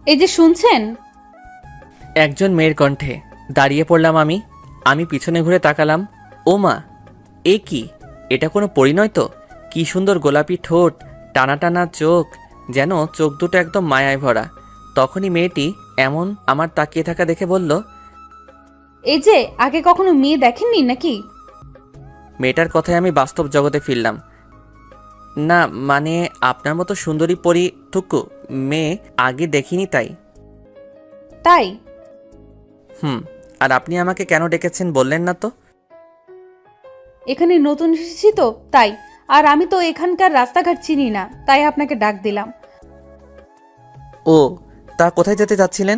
এই যে শুনছেন? একজন মেয়ের কণ্ঠে। দাঁড়িয়ে পড়লাম আমি পিছনে ঘুরে তাকালাম। ও মা, এ কি? এটা কোনো পরিণয় তো? কি সুন্দর গোলাপি ঠোঁট, টানা টানা চোখ, যেন চোখ দুটো একদম মায়ায় ভরা। তখনই মেয়েটি এমন আমার তাকিয়ে থাকা দেখে বলল, এই যে আগে কখনো মেয়ে দেখেননি নাকি? মেয়েটার কথায় আমি বাস্তব জগতে ফিরলাম। না, মানে আপনার মতো সুন্দরী পরি থুকু মেয়ে আগে দেখিনি তাই। তাই? হুম। আর আপনি আমাকে কেন ডেকেছেন বললেন না তো? এখানে নতুন এসেছি তো তাই। আর আমি তো এখানকার রাস্তাঘাট চিনি না, তাই আপনাকে ডাক দিলাম। ও, তা কোথায় যেতে যাচ্ছিলেন?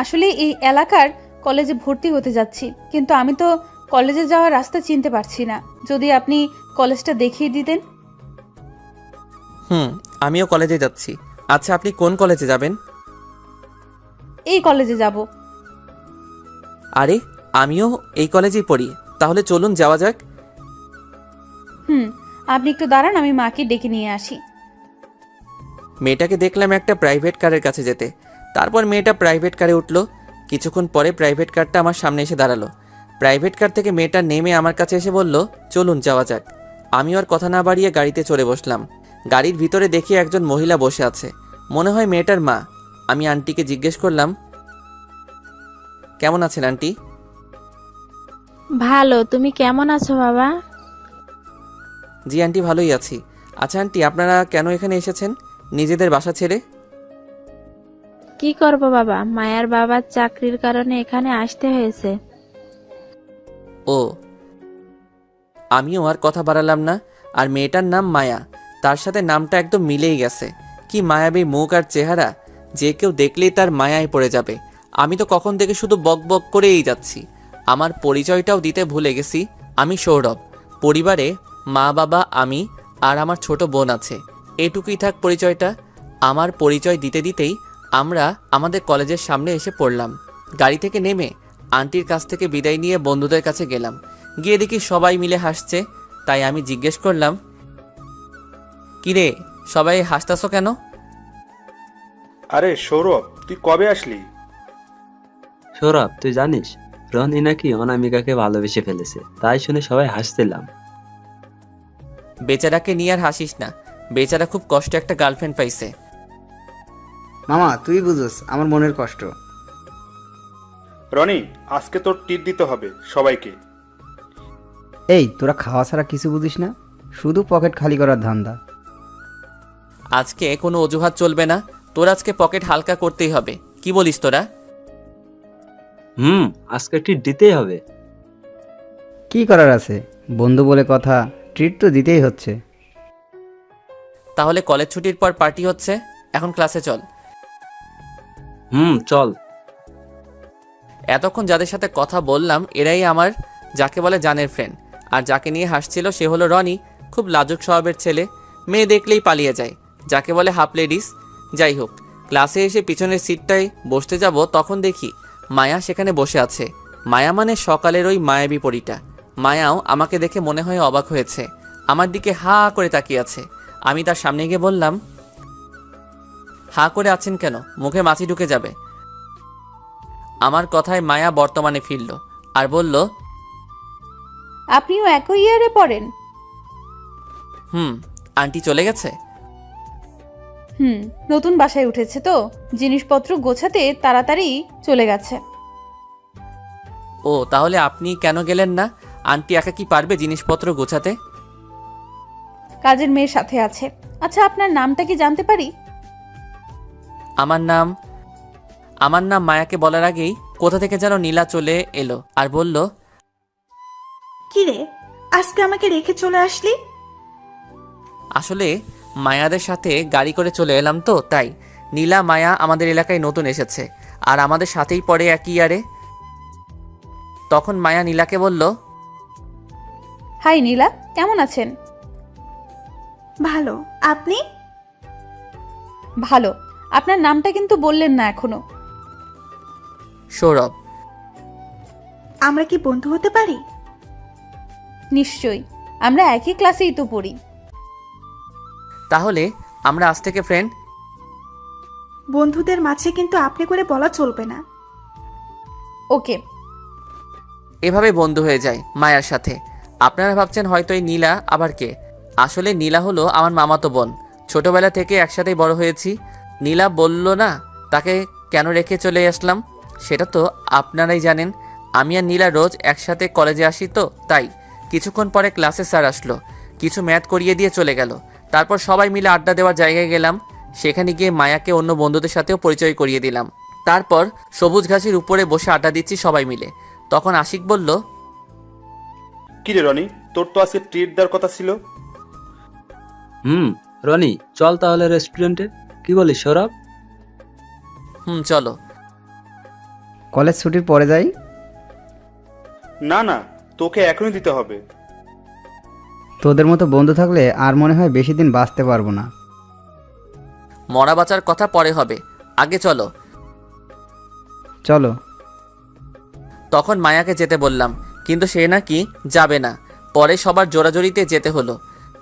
আসলে এই এলাকার কলেজে ভর্তি হতে যাচ্ছি, কিন্তু আমি তো কলেজে যাওয়ার রাস্তা চিনতে পারছি না। যদি আপনি কলেজটা দেখিয়ে দিতেন। হুম, আমিও কলেজে যাচ্ছি। আচ্ছা, আপনি কোন কলেজে যাবেন? এই কলেজে যাব। আরে, আমিও এই কলেজেই পড়ি। তাহলে চলুন যাওয়া যাক। হুম, আপনি একটু দাঁড়ান, আমি মাকে ডেকে নিয়ে আসি। মেয়েটাকে দেখলাম একটা প্রাইভেট কারের কাছে যেতে। তারপর মেয়েটা প্রাইভেট কারে উঠলো। কিছুক্ষণ পরে প্রাইভেট কারটা আমার সামনে এসে দাঁড়ালো। প্রাইভেট কার থেকে মেয়েটা নেমে আমার কাছে এসে বলল, চলুন যাওয়া যাক। আমি আর কথা না বাড়িয়ে গাড়িতে চড়ে বসলাম। গাড়ির ভিতরে দেখি একজন মহিলা বসে আছে, মনে হয় মেয়েটার মা। আমি আন্টিকে জিজ্ঞেস করলাম, কেমন আছেন আন্টি? ভালো, তুমি কেমন আছো বাবা? জি আন্টি, ভালোই আছি। আচ্ছা আন্টি, আপনারা কেন এখানে এসেছেন নিজেদের বাসা ছেড়ে? কি করব বাবা, মায়ার বাবার চাকরির কারণে এখানে আসতে হয়েছে। ও, আমিও আর কথা বাড়ালাম না। আর মেয়েটার নাম মায়া, তার সাথে নামটা একদম মিলেই গেছে। কি মায়াবী মুখ আর চেহারা, যে কেউ দেখলেই তার মায়ায় পড়ে যাবে। আমি তো কখন থেকে শুধু বক বক করেই যাচ্ছি। আমার পরিচয়টাও দিতে ভুলে গেছি। আমি সৌরভ। পরিবারে মা বাবা, আমি আর আমার ছোট বোন আছে। এটুকুই থাক পরিচয়টা। আমার পরিচয় দিতে দিতেই আমরা আমাদের কলেজের সামনে এসে পড়লাম। গাড়ি থেকে নেমে আন্টির কাছ থেকে বিদায় নিয়ে বন্ধুদের কাছে গেলাম। গিয়ে দেখি সবাই মিলে হাসছে। তাই আমি জিজ্ঞেস করলাম, কিরে, সবাই হাসতাছো কেন? আরে সৌরভ, তুই কবে আসলি? সৌরভ, তুই জানিস রনি নাকি অনামিকাকে ভালোবেসে ফেলেছে? তাই শুনে সবাই হাসছিলাম। বেচারাকে নিয়ে আর হাসিস না। বেচারা খুব কষ্টে একটা গার্লফ্রেন্ড পাইছে। মামা, তুই বুঝোস আমার মনের কষ্ট। রনি, আজকে তোর টিট দিতে হবে সবাইকে। এই, তোরা খাওয়া ছাড়া কিছু বুঝিস না, শুধু পকেট খালি করার ধান্দা। আজকে কোনো অজুহাত চলবে না। তোর আজকে পকেট হালকা করতেই হবে। কি বলিস তোরা? আজকে ট্রিট দিতেই হবে। কি করার আছে, বন্ধু বলে কথা, ট্রিট তো দিতেই হচ্ছে। তাহলে কলেজ ছুটির পর পার্টি হচ্ছে, এখন ক্লাসে চল। চল। এতক্ষণ যাদের সাথে কথা বললাম এরাই আমার যাকে বলে জানের ফ্রেন্ড। আর যাকে নিয়ে হাসছিল সে হলো রনি। খুব লাজুক স্বভাবের ছেলে, মেয়ে দেখলেই পালিয়ে যায়, যাকে বলে হাফ লেডিস। যাই হোক, ক্লাসে এসে পিছনের সিটটায় বসতে যাব, তখন দেখি মায়া সেখানে বসে আছে। মায়া মানে সকালের ওই মায়াবী পরীটা। মায়াও আমাকে দেখে মনে হয় অবাক হয়েছে, আমার দিকে হা করে তাকিয়ে আছে। আমি তার সামনে গিয়ে বললাম, হা করে আছেন কেন? মুখে মাছি ঢুকে যাবে। আমার কথায় মায়া বর্তমানে ফিরল আর বলল, আপনিও একই ইয়ারে পড়েন? আন্টি চলে গেছে? হুম, নতুন বাসায় উঠেছে তো, জিনিসপত্র গোছাতে তাড়াতাড়ি চলে গেছে। ও, তাহলে আপনি কেন গেলেন না? আন্টি একা কি পারবে জিনিসপত্র গোছাতে? কাজের মেয়ের সাথে আছে। আচ্ছা, আপনার নামটা কি জানতে পারি? আমার নাম আমার নাম মায়াকে বলার আগেই কোথা থেকে যেন নীলা চলে এলো আর বলল, কিরে, আজকে আমাকে রেখে চলে আসলি? আসলে মায়াদের সাথে গাড়ি করে চলে এলাম তো তাই। নীলা মায়া আমাদের এলাকায় নতুন এসেছে আর আমাদের সাথেই পড়ে একই ইয়ারে। তখন মায়া নীলাকে বলল, হাই নীলা, কেমন আছেন? ভালো, আপনি? ভালো। আপনার নামটা কিন্তু বললেন না এখনো। সৌরভ। আমরা কি বন্ধু হতে পারি? নিশ্চয়ই, আমরা একই ক্লাসেই তো পড়ি। তাহলে আমরা আজ থেকে ফ্রেন্ড? বন্ধুদের মাঝে কিন্তু আপনি করে বলা চলবে না। ওকে। এভাবে বন্ধু হয়ে যায় মায়ার সাথে। আপনারা ভাবছেন হয়তো এই নীলা আবার কে। আসলে নীলা হলো আমার মামাতো বোন। ছোটবেলা থেকে একসাথেই বড় হয়েছি। নীলা বলল না তাকে কেন রেখে চলে আসলাম, সেটা তো আপনারাই জানেন। আমি আর নীলা রোজ একসাথে কলেজে আসি, তো তাই কিছুক্ষণ পরে ক্লাসে স্যার আসলো, কিছু ম্যাথ করিয়ে দিয়ে চলে গেল। তারপর সবাই মিলে আড্ডা দেওয়ার জায়গায় গেলাম। সেখানে গিয়ে মায়াকে অন্য বন্ধুদের সাথেও পরিচয় করিয়ে দিলাম। তারপর সবুজ ঘাসের উপরে বসে আড্ডা দিচ্ছি সবাই মিলে। তখন আশিক বলল, কি রে রনি, তোর তো আজকে ট্রিট দেওয়ার কথা ছিল। রনি, চল তাহলে রেস্টুরেন্টে। কি বলিস সৌরভ? চলো। কলেজ ছুটির পরে যাই। না না, তোকে এখনই দিতে হবে। তোদের মতো বন্ধু থাকলে আর মনে হয় বেশি দিন বাঁচতে পারবো না। মরা বাঁচার কথা পরে হবে, আগে চলো। চলো। তখন মায়াকে যেতে বললাম, কিন্তু সে নাকি যাবে না। পরে সবার জোরাজোরিতে যেতে হলো।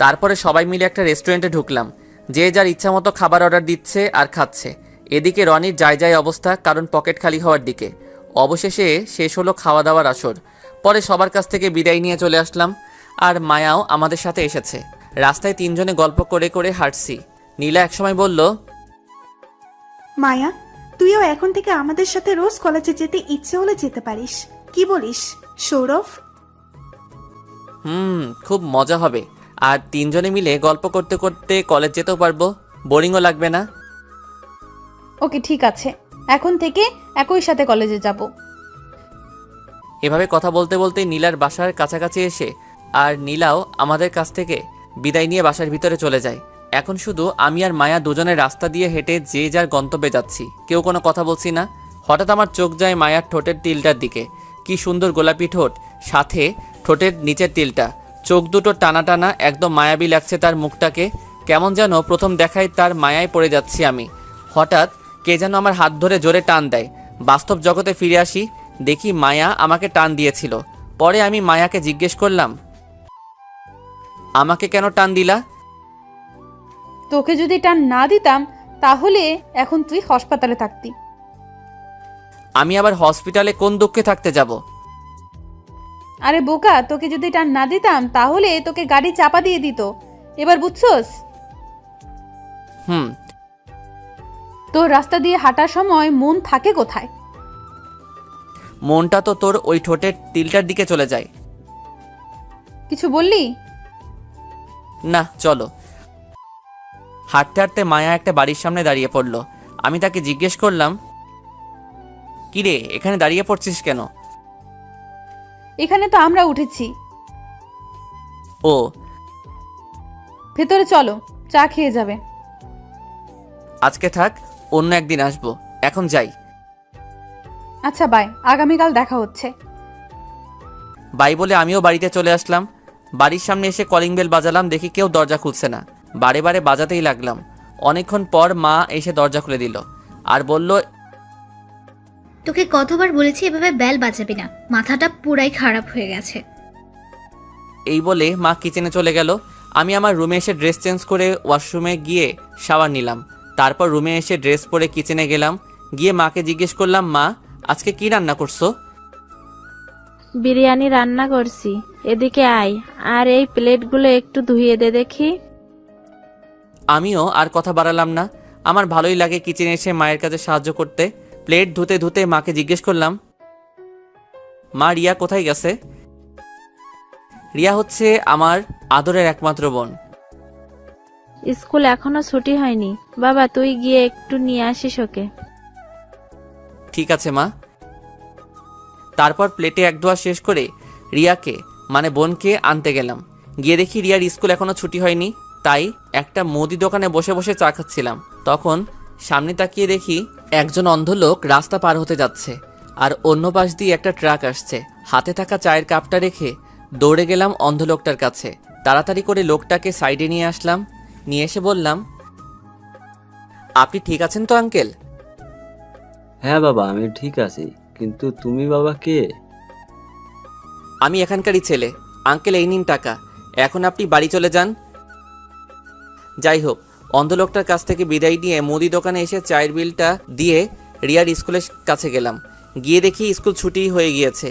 তারপরে সবাই মিলে একটা রেস্টুরেন্টে ঢুকলাম। যে যার ইচ্ছা মতো খাবার অর্ডার দিচ্ছে আর খাচ্ছে। এদিকে রনির যায় অবস্থা, কারণ পকেট খালি হওয়ার দিকে। অবশেষে শেষ হলো খাওয়া দাওয়ার আসর। পরে সবার কাছ থেকে বিদায় নিয়ে চলে আসলাম। আর মায়াও আমাদের সাথে এসেছে। রাস্তায় তিনজনে গল্প করে করে হাঁটছি। নীলা একসময় বলল, মায়া, তুইও এখন থেকে আমাদের সাথে রোজ কলেজে যেতে ইচ্ছে হলে যেতে পারিস। কি বলিস সৌরভ? খুব মজা হবে। আর তিনজনে মিলে গল্প করতে করতে কলেজ যেতেও পারবো, বোরিংও লাগবে না। ওকে, ঠিক আছে, এখন থেকে একই সাথে কলেজে যাব। এভাবে কথা বলতে বলতে নীলার বাসার কাছাকাছি এসে আর নীলাও আমাদের কাছ থেকে বিদায় নিয়ে বাসার ভিতরে চলে যায়। এখন শুধু আমি আর মায়া দুজনের রাস্তা দিয়ে হেঁটে যে যার গন্তব্যে যাচ্ছি, কেউ কোনো কথা বলছি না। হঠাৎ আমার চোখ যায় মায়ার ঠোঁটের তিলটার দিকে। কি সুন্দর গোলাপি ঠোঁট, সাথে ঠোঁটের নিচের তিলটা। চোখ দুটো টানা টানা, একদম মায়াবী লাগছে তার মুখটাকে। কেমন যেন প্রথম দেখায় তার মায়ায় পড়ে যাচ্ছি আমি। হঠাৎ কে যেন আমার হাত ধরে জোরে টান দেয়। বাস্তব জগতে ফিরে আসি, দেখি মায়া আমাকে টান দিয়েছিল। পরে আমি মায়াকে জিজ্ঞেস করলাম, আমাকে কেন টান দিলা? তোকে যদি টান না দিতাম তাহলে এখন তুই হাসপাতালে থাকতি। আমি আবার হসপিটালে কোন দুঃখে থাকতে যাব? আরে বোকা, তোকে যদি টান না দিতাম তাহলে তোকে গাড়ি চাপা দিয়ে দিত। এবার বুঝছস? তোর রাস্তা দিয়ে হাঁটার সময় মন থাকে কোথায়? মনটা তো তোর ওই ঠোঁটের তিলটার দিকে চলে যায়। কিছু বললি? না, চলো। হাঁটতে হাঁটতে মায়া একটা বাড়ির সামনে দাঁড়িয়ে পড়লো। আমি তাকে জিজ্ঞেস করলাম, কিরে এখানে দাঁড়িয়ে পড়ছিস কেন? এখানে তো আমরা উঠেছি। ও, ভেতরে চলো, চা খেয়ে যাবে। আজকে থাক, অন্য একদিন আসবো, এখন যাই। আচ্ছা বাই, আগামীকাল দেখা হচ্ছে। বাই বলে আমিও বাড়িতে চলে আসলাম। বাড়ির সামনে এসে কলিং বেল বাজালাম, দেখি কেউ দরজা খুলছে না। বারে বারে বাজাতেই লাগলাম। অনেকক্ষণ পর মা এসে দরজা খুলে দিল আর বলল, তোকে কতবার বলেছি এভাবে বেল বাজাবি না, মাথাটা পুরাই খারাপ হয়ে গেছে। এই বলে মা কিচেনে চলে গেল। আমি আমার রুমে এসে ড্রেস চেঞ্জ করে ওয়াশরুমে গিয়ে শাওয়ার নিলাম। তারপর রুমে এসে ড্রেস পরে কিচেনে গেলাম। গিয়ে মাকে জিজ্ঞেস করলাম, মা আজকে কি রান্না করছো? বিরিয়ানি রান্না করছি, এদিকে আয়, আর এই প্লেটগুলো একটু ধুইয়ে দে দেখি। আমিও আর কথা বাড়ালাম না। আমার ভালোই লাগে কিচেনে এসে মায়ের কাছে সাহায্য করতে। প্লেট ধুতে ধুতে মাকে জিজ্ঞেস করলাম, মা রিয়া কোথায় গেছে? রিয়া হচ্ছে আমার আদরের একমাত্র বোন। স্কুল এখনো ছুটি হয়নি, বাবা তুই গিয়ে একটু নিয়ে আসিস ওকে। ঠিক আছে মা। তারপর প্লেটে এক ধোয়া শেষ করে রিয়াকে মানে বোনকে আনতে গেলাম। গিয়ে দেখি রিয়ার স্কুল এখনো ছুটি হয়নি। তাই একটা মুদি দোকানে বসে বসে চা খাচ্ছিলাম। তখন সামনে তাকিয়ে দেখি একজন অন্ধ লোক রাস্তা পার হতে যাচ্ছে, আর অন্য পাশ দিয়ে একটা ট্রাক আসছে। হাতে থাকা চায়ের কাপটা রেখে দৌড়ে গেলাম অন্ধ লোকটার কাছে। তাড়াতাড়ি করে লোকটাকে সাইডে নিয়ে আসলাম। নিয়ে এসে বললাম, আপনি ঠিক আছেন তো আঙ্কেল? হ্যাঁ বাবা, আমি ঠিক আছি, কিন্তু তুমি বাবা কে? আমি এখানকারই ছেলে। আঙ্কেল এই নিন টাকা, এখন আপনি বাড়ি চলে যান। যাই হোক, অন্ধ লোকটার কাছ থেকে বিদায় নিয়ে মুদি দোকানে এসে চায়ের বিলটা দিয়ে রিয়ার স্কুলের কাছে গেলাম। গিয়ে দেখি স্কুল ছুটি হয়ে গিয়েছে।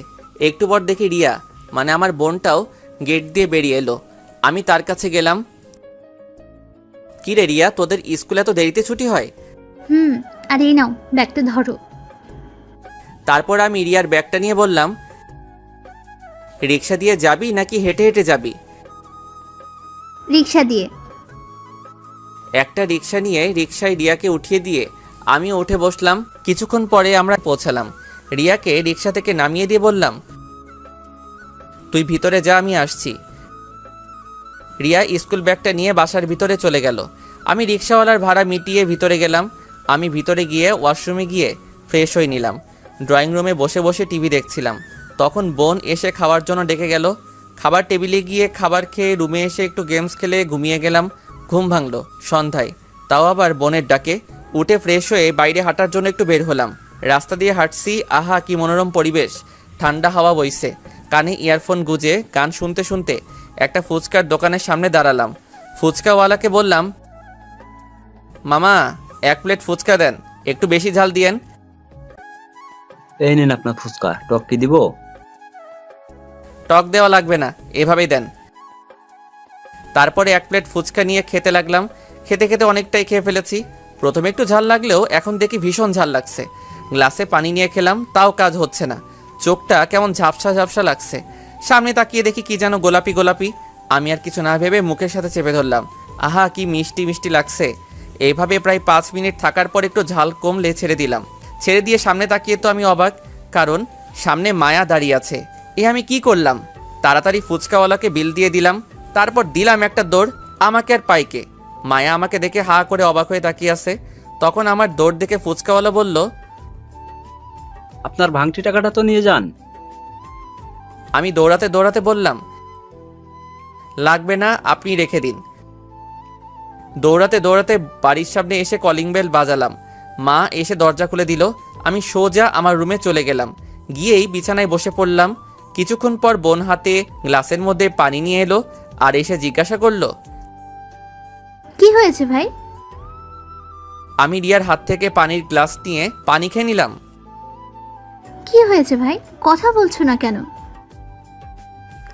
একটু পর দেখি রিয়া মানে আমার বোনটাও গেট দিয়ে বেরিয়ে এলো। আমি তার কাছে গেলাম। কি রে রিয়া, তোদের স্কুলে এত দেরিতে ছুটি হয়? আর এই নাও ব্যাগটা ধরো। তারপর আমি রিয়ার ব্যাগটা নিয়ে বললাম, রিক্সা দিয়ে যাবি নাকি হেঁটে হেঁটে যাবি? রিক্সা দিয়ে। একটা রিক্সা নিয়ে রিক্সায় রিয়াকে উঠিয়ে দিয়ে আমিও উঠে বসলাম। কিছুক্ষণ পরে আমরা পৌঁছালাম। রিয়াকে রিক্সা থেকে নামিয়ে দিয়ে বললাম, তুই ভিতরে যা, আমি আসছি। রিয়া স্কুল ব্যাগটা নিয়ে বাসার ভিতরে চলে গেল। আমি রিক্সাওয়ালার ভাড়া মিটিয়ে ভিতরে গেলাম। আমি ভিতরে গিয়ে ওয়াশরুমে গিয়ে ফ্রেশ হয়ে নিলাম। ড্রয়িং রুমে বসে বসে টিভি দেখছিলাম। তখন বোন এসে খাওয়ার জন্য ডেকে গেল। খাবার টেবিলে গিয়ে খাবার খেয়ে রুমে এসে একটু গেমস খেলে ঘুমিয়ে গেলাম। ঘুম ভাঙলো সন্ধ্যায়, তাও আবার বোনের ডাকে। উঠে ফ্রেশ হয়ে বাইরে হাঁটার জন্য একটু বের হলাম। রাস্তা দিয়ে হাঁটছি, আহা কি মনোরম পরিবেশ। ঠান্ডা হাওয়া বইছে। কানে ইয়ারফোন গুজে গান শুনতে শুনতে একটা ফুচকার দোকানের সামনে দাঁড়ালাম। ফুচকাওয়ালাকে বললাম, মামা 1 প্লেট ফুচকা দেন, একটু বেশি ঝাল দিয়েন। এই নিন আপনার ফুচকা, টক কি দিব? টক দেওয়া লাগবে না, এভাবেই দেন। তারপরে 1 প্লেট ফুচকা নিয়ে খেতে লাগলাম। খেতে খেতে অনেকটাই খেয়ে ফেলেছি। প্রথমে একটু ঝাল লাগলেও এখন দেখি ভীষণ ঝাল লাগছে। গ্লাসে পানি নিয়ে খেলাম, তাও কাজ হচ্ছে না। চোখটা কেমন ঝাপসা ঝাপসা লাগছে। সামনে তাকিয়ে দেখি কি যেন গোলাপি গোলাপি। আমি আর কিছু না ভেবে মুখের সাথে চেপে ধরলাম। আহা কি মিষ্টি মিষ্টি লাগছে। এইভাবে প্রায় 5 মিনিট থাকার পর একটু ঝাল কমলে ছেড়ে দিলাম। ছেড়ে দিয়ে সামনে তাকিয়ে তো আমি অবাক, কারণ সামনে মায়া দাঁড়িয়ে আছে। আমি কি করলাম? তাড়াতাড়ি ফুচকাওয়ালাকে বিল দিয়ে দিলাম। তারপর দিলাম একটা দৌড়। আমাকে আর পাইকে। মায়া আমাকে দেখে হা করে অবাক হয়ে তাকিয়ে আছে। তখন আমার দৌড় দেখে ফুচকাওয়ালা বলল, আপনার ভাঙটি টাকাটা তো নিয়ে যান। আমি দৌড়াতে দৌড়াতে বললাম, লাগবে না, আপনি রেখে দিন। দৌড়াতে দৌড়াতে বাড়ির সামনে এসে কলিং বেল বাজালাম। মা এসে দরজা খুলে দিল। আমি সোজা আমার রুমে চলে গেলাম। গিয়েই বিছানায় বসে পড়লাম। কিছুক্ষণ পর বোন হাতে গ্লাসের মধ্যে পানি নিয়ে এলো আর এসে জিজ্ঞাসা করলো, কি হয়েছে ভাই? আমি রিয়ার হাত থেকে পানির গ্লাস নিয়ে পানি খেয়ে নিলাম। কি হয়েছে ভাই, কথা বলছো না কেন?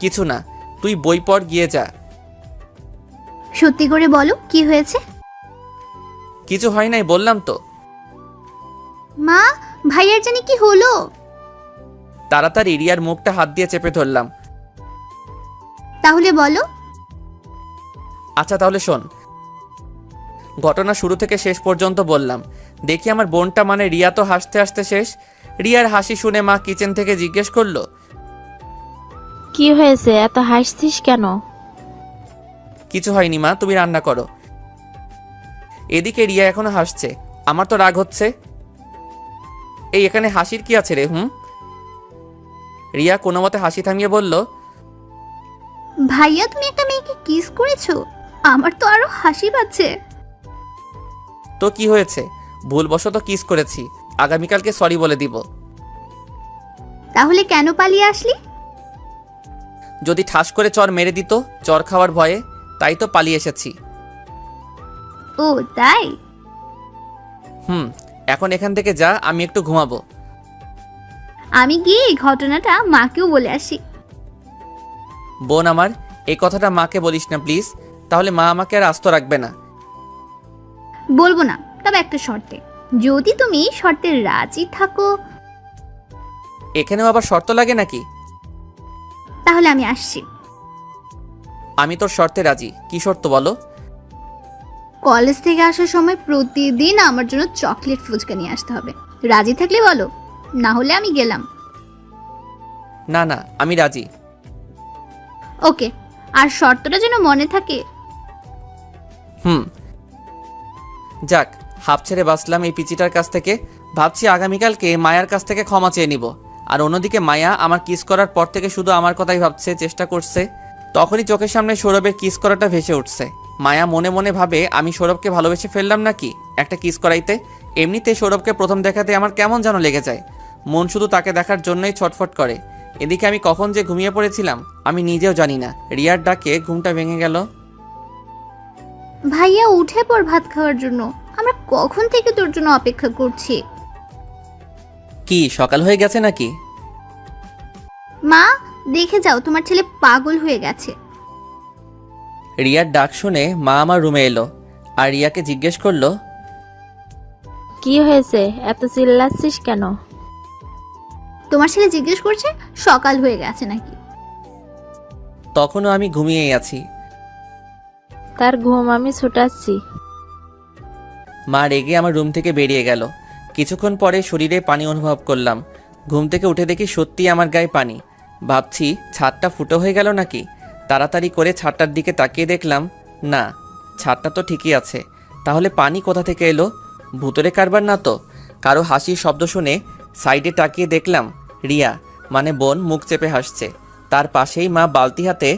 কিছু না, তুই বই পড়, গিয়ে যা। সত্যি করে বলো কি হয়েছে? কিছু হয় নাই, বললাম তো। মা, ভাইয়ার জানি কি হলো? তাড়াতাড়ি রিয়ার মুখটা হাত দিয়ে চেপে ধরলাম। তাহলে বলো। আচ্ছা তাহলে শোন, ঘটনা শুরু থেকে শেষ পর্যন্ত বললাম। দেখি আমার বোনটা মানে রিয়া তো হাসতে হাসতে শেষ। রিয়ার হাসি শুনে মা কিচেন থেকে জিজ্ঞেস করলো, কি হয়েছে, এত হাসছিস কেন? কিছু হয়নি মা, তুমি রান্না করো। এদিকে রিয়া এখনো হাসছে। আমার তো রাগ হচ্ছে। এই এখানে হাসির কি আছে রে? রিয়া কোনো মতে হাসি থামিয়ে বলল, ভাইয়া তুমি একটা মেয়েকে কিস করেছো? আমার তো আরো হাসি পাচ্ছে। তো কি হয়েছে? ভুলবশত কিস করেছি, আগামীকালকে সরি বলে দিব। তাহলে কেন পালিয়ে আসলি? যদি ঠাস করে চর মেরে দিত, চর খাওয়ার ভয়ে, তাই তো পালিয়ে এসেছি। ও তাই? এখন এখান থেকে যা, আমি একটু ঘুমাবো। আমি গিয়ে এই ঘটনাটা মাকেও বলে আসি। বোন আমার, এই কথাটা মাকে বলিস না প্লিজ, তাহলে মা আমাকে আর আস্ত রাখবে না। বলবো না, তবে একটা শর্তে। যদি তুমি শর্তে রাজি থাকো। এখানেও আবার শর্ত লাগে নাকি? তাহলে আমি আসছি। আমি তোর শর্তে রাজি। কি শর্ত বলো? কলেজ থেকে আসার সময় প্রতিদিন আমার জন্য চকলেট ফুচকা নিয়ে আসতে হবে। রাজি থাকলে বলো, না হলে আমি গেলাম। না না, আমি রাজি। ওকে, আর শর্তটা যেন মনে থাকে। যাক, হাফ ছেড়ে বাঁচলাম এই পিচিটার কাছ থেকে। ভাবছি আগামীকালকে মায়ার কাছ থেকে ক্ষমা চেয়ে নিব। আর অন্যদিকে মায়া আমার কিস করার পর থেকে শুধু আমার কথাই ভাবছে, চেষ্টা করছে। তখনই চোখের সামনে সৌরভের কিস করাটা ভেসে উঠছে। মায়া মনে মনে ভাবে আমি সৌরভকে ভালোবেসে ফেললাম নাকি একটা কিস করাইতে। এমনিতে সৌরভকে প্রথম দেখাতে আমার কেমন যেন লেগে যায়। মন শুধু তাকে দেখার জন্যই ছটফট করে। এদিকে আমি কখন যে ঘুমিয়ে পড়েছিলাম আমি নিজেও জানি না। রিয়ার ডাকে ঘুমটা ভেঙে গেল। ভাইয়া উঠে পড় ভাত খাওয়ার জন্য, আমরা কখন থেকে তোর জন্য অপেক্ষা করছি। কি সকাল হয়ে গেছে নাকি? মা, দেখে যাও তোমার ছেলে পাগল হয়ে গেছে। রিয়ার ডাক শুনে মা আমার রুমে এলো আর রিয়াকে জিজ্ঞেস করলো, কি হয়েছে, এত চিল্লাচ্ছিস কেন? তোমার ছেলে জিজ্ঞেস করছে সকাল হয়ে গেছে নাকি। তখনও আমি ঘুমিয়েই আছি। তার ঘুম আমি ছুটাচ্ছি। মা রেগে আমার রুম থেকে বেরিয়ে গেল। কিছুক্ষণ পরে শরীরে পানি অনুভব করলাম। ঘুম থেকে উঠে দেখি সত্যি আমার গায়ে পানি। ভাবছি ছাদটা ফুটো হয়ে গেল নাকি। তাড়াতাড়ি করে ছাদটার দিকে তাকিয়ে দেখলাম না, ছাদটা তো ঠিকই আছে। তাহলে পানি কোথা থেকে এলো? ভুতুরে কারবার না তো? কারো হাসির শব্দ শুনে সাইডে তাকিয়ে দেখলাম রিয়া মানে বোন মুখ চেপে হাসছে। তার পাশেই মা বালতি হাতে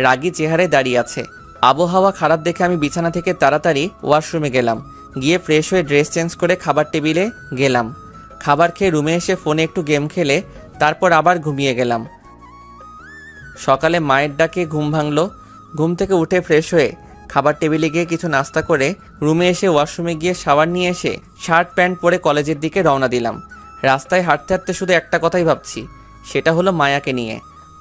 রাগী চেহারায় দাঁড়িয়ে আছে। আবহাওয়া খারাপ দেখে আমি বিছানা থেকে তাড়াতাড়ি ওয়াশরুমে গেলাম। গিয়ে ফ্রেশ হয়ে ড্রেস চেঞ্জ করে খাবার টেবিলে গেলাম। খাবার খেয়ে রুমে এসে ফোনে একটু গেম খেলে তারপর আবার ঘুমিয়ে গেলাম। সকালে মায়ের ডাকে ঘুম ভাঙলো। ঘুম থেকে উঠে ফ্রেশ হয়ে খাবার টেবিলে গিয়ে কিছু নাস্তা করে রুমে এসে ওয়াশরুমে গিয়ে শাওয়ার নিয়ে এসে শার্ট প্যান্ট পরে কলেজের দিকে রওনা দিলাম। রাস্তায় হাঁটতে হাঁটতে শুধু একটা কথাই ভাবছি, সেটা হলো মায়াকে নিয়ে।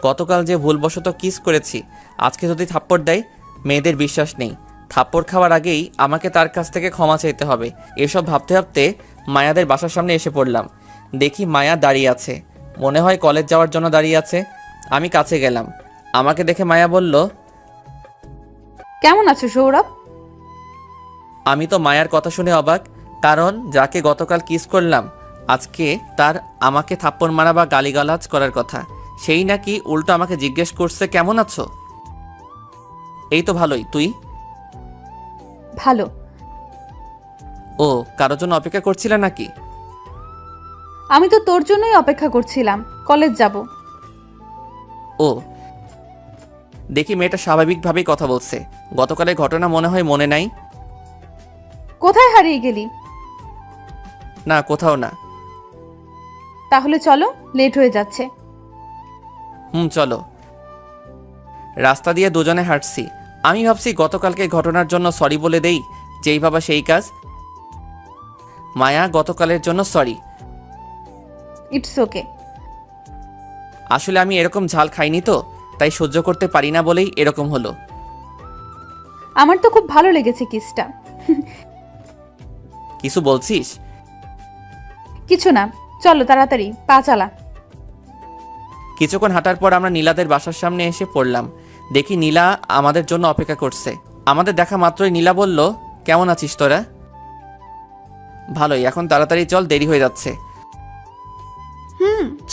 গতকাল যে ভুলবশত কিস করেছি, আজকে যদি থাপ্পড় দেয় মেয়েদের বিশ্বাস নেই। থাপ্পড় খাওয়ার আগেই আমাকে তার কাছ থেকে ক্ষমা চাইতে হবে। এসব ভাবতে ভাবতে মায়াদের বাসার সামনে এসে পড়লাম। দেখি মায়া দাঁড়িয়ে আছে, মনে হয় কলেজ যাওয়ার জন্য দাঁড়িয়ে আছে। আমি কাছে গেলাম। আমাকে দেখে মায়া বলল, কেমন আছো সৌরভ? আমি তো মায়ার কথা শুনে অবাক, কারণ যাকে গতকাল কিস করলাম আজকে তার আমাকে থাপ্পড় মারা বা গালিগালাজ করার কথা, সেই নাকি উল্টো আমাকে জিজ্ঞেস করছে কেমন আছো। এই তো ভালোই, তুই? ভালো। ও, কারোর জন্য অপেক্ষা করছিলে নাকি? আমি তো তোর জন্যই অপেক্ষা করছিলাম, কলেজ যাব। ও, দেখি মেয়েটা স্বাভাবিকভাবেই কথা বলছে। গতকালের ঘটনা মনে হয় মনে নাই। কোথায় হারিয়ে গেলি? না, কোথাও না। তাহলে চলো, লেট হয়ে যাচ্ছে। চলো। রাস্তা দিয়ে দুজনে হাঁটছি। আমি ভাবছি গতকালকে ঘটনার জন্য সরি বলে দেই, যেই ভাবা সেই কাজ। মায়া গতকালের জন্য সরি। It's okay. আসলে আমি এরকম ঝাল খাইনি তো, তাই সহ্য করতে পারি না বলেই এরকম হলো। আমার তো খুব ভালো লেগেছে কিসটা। কিছু বলছিস? কিছু না, চলো তাড়াতাড়ি পা চালা। কিছুক্ষণ হাঁটার পর আমরা নীলাদের বাসার সামনে এসে পড়লাম। দেখি নীলা আমাদের জন্য অপেক্ষা করছে। আমাদের দেখা মাত্রই নীলা বলল, কেমন আছিস তোরা? ভালোই, এখন তাড়াতাড়ি চল, দেরি হয়ে যাচ্ছে।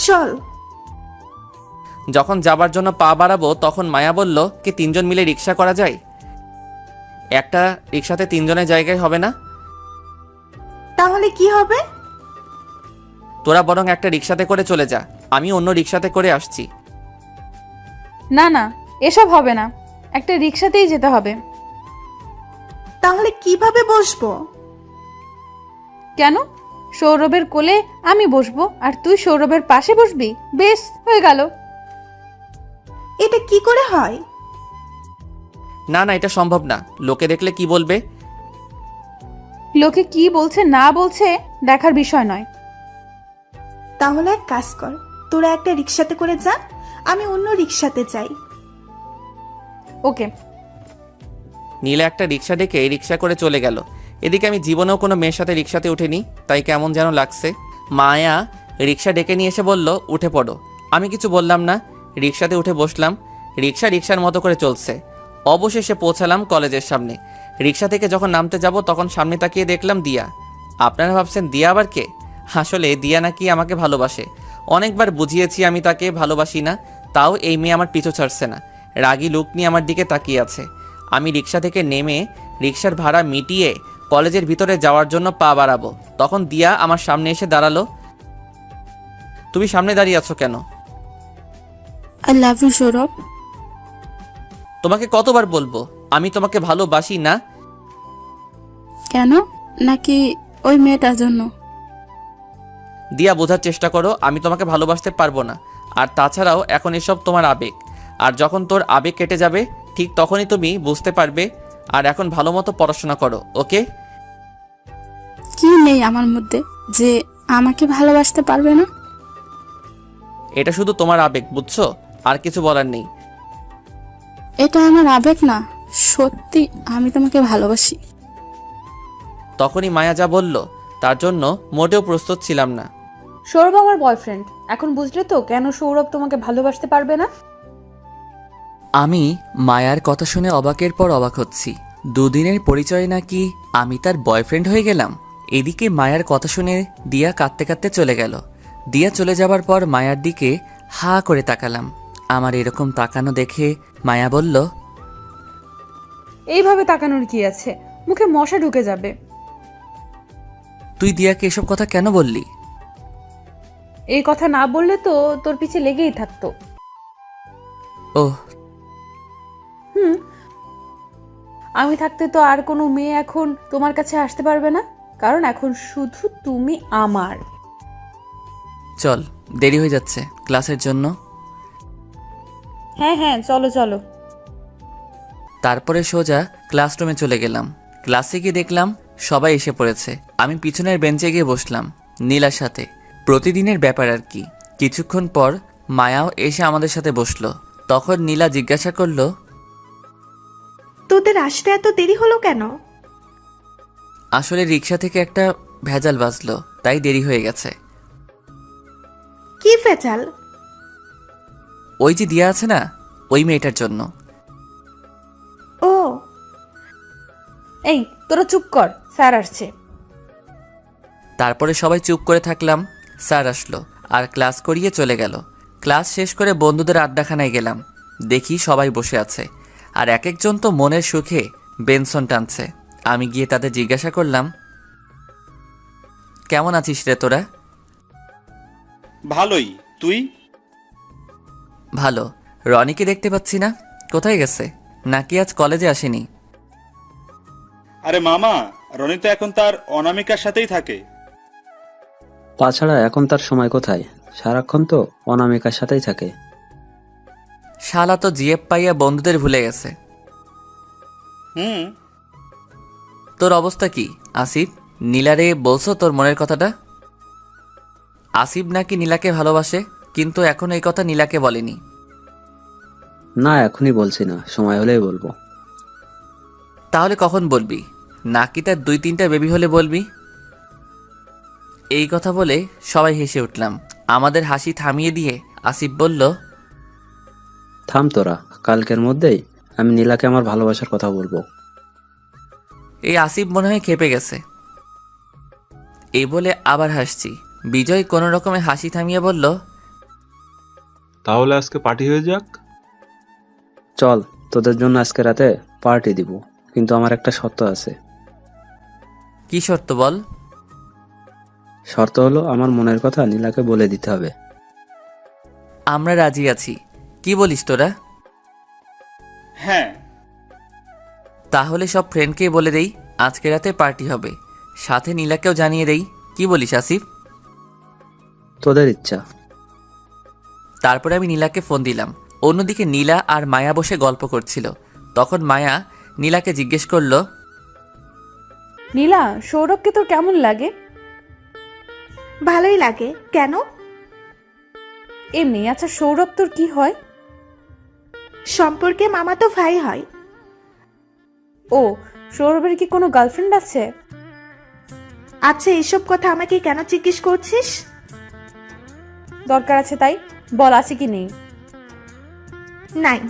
চল। যখন যাবার জন্য পা বাড়াবো তখন মায়া বলল, কি 3 জন মিলে রিক্সা করা যায়? একটা রিক্সাতে 3 জনের জায়গায় হবে না? তাহলে কি হবে? তোরা বরং একটা রিক্সাতে করে চলে যা, আমি অন্য রিক্সাতে করে আসছি। না না, এসব হবে না, একটা রিক্সাতেই যেতে হবে। তাহলে কিভাবে বসবো? কেন? সৌরভের কোলে আমি বসবো আর তুই সৌরভের পাশে বসবি, বেশ হয়ে গেল। এটা কি করে হয়? না না, এটা সম্ভব না। লোকে দেখলে কি বলবে? লোকে কি বলছে না বলছে দেখার বিষয় নয়। তাহলে এক কাজ কর, তোরা একটা রিক্সাতে করে যা, আমি অন্য রিক্সাতে যাই। ওকে। নীলা একটা রিক্সা ডেকে রিক্সা করে চলে গেল। এদিকে আমি জীবনেও কোনো মেয়ের সাথে রিক্সাতে উঠিনি, তাই কেমন যেন লাগছে। মায়া রিক্সা ডেকে নিয়ে এসে বলল, উঠে পড়ো। আমি কিছু বললাম না, রিক্সাতে উঠে বসলাম। রিক্সা রিক্সার মতো করে চলছে। অবশেষে পৌঁছালাম কলেজের সামনে। রিক্সা থেকে যখন নামতে যাব তখন সামনে তাকিয়ে দেখলাম দিয়া। আপনারা ভাবছেন দিয়া আবার কে? আসলে দিয়া নাকি আমাকে ভালোবাসে। অনেকবার বুঝিয়েছি আমি তাকে ভালোবাসি না, তাও এই মেয়ে আমার পিছু ছাড়ছে না। রাগী লুক নিয়ে আমার দিকে তাকিয়ে আছে। আমি রিক্সা থেকে নেমে রিক্সার ভাড়া মিটিয়ে কলেজের ভিতরে যাওয়ার জন্য পা বাড়াবো, তখন দিয়া আমার সামনে এসে দাঁড়ালো। তুমি সামনে দাঁড়িয়ে আছো কেন? I love you Sourav. তোমাকে কতবার বলবো আমি তোমাকে ভালোবাসি না? কেন? নাকি ওই মেয়েটার জন্য? দিয়া, বোঝার চেষ্টা করো, আমি তোমাকে ভালোবাসতে পারবো না। আর তাছাড়াও এখন এসব তোমার আবেগ, আর যখন তোর আবেগ কেটে যাবে ঠিক তখনই তুমি বুঝতে পারবে আর এখন ভালো মতো পড়াশোনা করো, ওকে? কি নেই আমার মধ্যে যে আমাকে ভালোবাসতে পারবে না? এটা শুধু তোমার আবেগ, বুঝছো? আর কিছু বলার নেই। এটা আমার আবেগ না, সত্যি আমি তোমাকে ভালোবাসি। তখনই মায়া যা বলল তার জন্য মোটেও প্রস্তুত ছিলাম না। সৌরভ আমার বয়ফ্রেন্ড, এখন বুঝলে তো কেন সৌরভ তোমাকে ভালোবাসতে পারবে না? আমি মায়ার কথা শুনে অবাকের পর অবাক হচ্ছি। দুদিনের পরিচয় নাকি আমি তার বয়ফ্রেন্ড হয়ে গেলাম। এদিকে মায়ার কথা শুনে দিয়া কাঁদতে কাঁদতে চলে গেল। দিয়া চলে যাবার পর মায়ার দিকে হা করে তাকালাম। আমার এরকম তাকানো দেখে মায়া বলল, এইভাবে তাকানোর কি আছে, মুখে মশা ঢুকে যাবে। তুই দিয়াকে এসব কথা কেন বললি? এই কথা না বললে তো তোর পিছে লেগেই থাকতো। ওহ, হুম, আমি থাকতে তো আর কোনো মেয়ে এখন তোমার কাছে আসতে পারবে না, কারণ এখন শুধু তুমি আমার। চল, দেরি হয়ে যাচ্ছে ক্লাসের জন্য। হ্যাঁ হ্যাঁ, চলো চলো। তারপরে সোজা ক্লাসরুমে চলে গেলাম। ক্লাসে গিয়ে দেখলাম সবাই এসে পড়েছে। আমি পিছনের বেঞ্চে গিয়ে বসলাম নীলার সাথে। প্রতিদিনের ব্যাপার আর কি। কিছুক্ষণ পর মায়াও এসে আমাদের সাথে বসলো। তখন নীলা জিজ্ঞাসা করলো, তোদের আসতে এত দেরি হলো কেন? আসলে রিক্সা থেকে একটা ভেজাল বাজলো, তাই দেরি হয়ে গেছে। কি ফেচাল? ওই যে দিয়া আছে না, ওই মেয়েটার জন্য। ও, এই তোরা চুপ কর, স্যার আসছে। তারপরে সবাই চুপ করে থাকলাম। স্যার আসলো আর ক্লাস করিয়ে চলে গেল। ক্লাস শেষ করে বন্ধুদের আড্ডাখানায় গেলাম। দেখি সবাই বসে আছে আর এক একজন তো মনের সুখে বেনসন টানছে। আমি গিয়ে তাদের জিজ্ঞাসা করলাম, কেমন আছিস রে তোরা? ভালোই, তুই? ভালো। রনিকে দেখতে পাচ্ছি না, কোথায় গেছে? নাকি আজ কলেজে আসেনি? আরে মামা, রনি তো এখন তার অনামিকার সাথেই থাকে। তাছাড়া এখন তার সময় কোথায়, সারাক্ষণ তো অনামিকার সাথেই থাকে। শালা তো জিএফ পাইয়া বন্ধুদের ভুলে গেছে। হুম। তোর অবস্থা কি আসিফ? নীলারে বলছো তোর মনের কথাটা? আসিফ নাকি নীলাকে ভালোবাসে, কিন্তু এখন এই কথা নীলাকে বলেনি। না, এখনই বলছি না, সময় হলেই বলবো। তাহলে কখন বলবি? নাকি তার 2-3টা বেবি হলে বলবি? এই কথা বলে সবাই হেসে উঠলাম। আমাদের হাসি থামিয়ে দিয়ে আসিফ বলল, থাম তোরা, কালকের মধ্যেই আমি নীলাকে আমার ভালোবাসার কথা বলবো। এই আসিফ মনে হয় খেপে গেছে। এই বলে আবার হাসছি। বিজয় কোনো রকমে হাসি থামিয়ে বলল, তাহলে আজকে পার্টি হয়ে যাক। চল, তোদের জন্য আজকে রাতে পার্টি দিব, কিন্তু আমার একটা শর্ত আছে। কি শর্ত বল? শর্ত হলো আমার মনের কথা নীলাকে বলে দিতে হবে। আমরা রাজি আছি। কি বলিস তোরা? হ্যাঁ। তাহলে সব ফ্রেন্ডকেই বলে দেই আজকে রাতে পার্টি হবে, সাথে নীলাকেও জানিয়ে দেই। কি বলিস আসিফ? তোদের ইচ্ছা। তারপরে আমি নীলাকে ফোন দিলাম। অন্যদিকে নীলা আর মায়া বসে গল্প করছিল। তখন মায়া নীলাকে জিজ্ঞেস করলো, নীলা, সৌরভকে তোর কেমন লাগে? ভালোই লাগে। কেন? এমনি। আচ্ছা, সৌরভ তোর কি হয়? সম্পর্কে মামা তো ভাই হয়। ও, সৌরভের কি কোনো গার্লফ্রেন্ড আছে? আচ্ছা, এসব কথা আমাকে কেন জিজ্ঞেস করছিস? দরকার আছে তাই। বল, আছে কি নেই? নাই।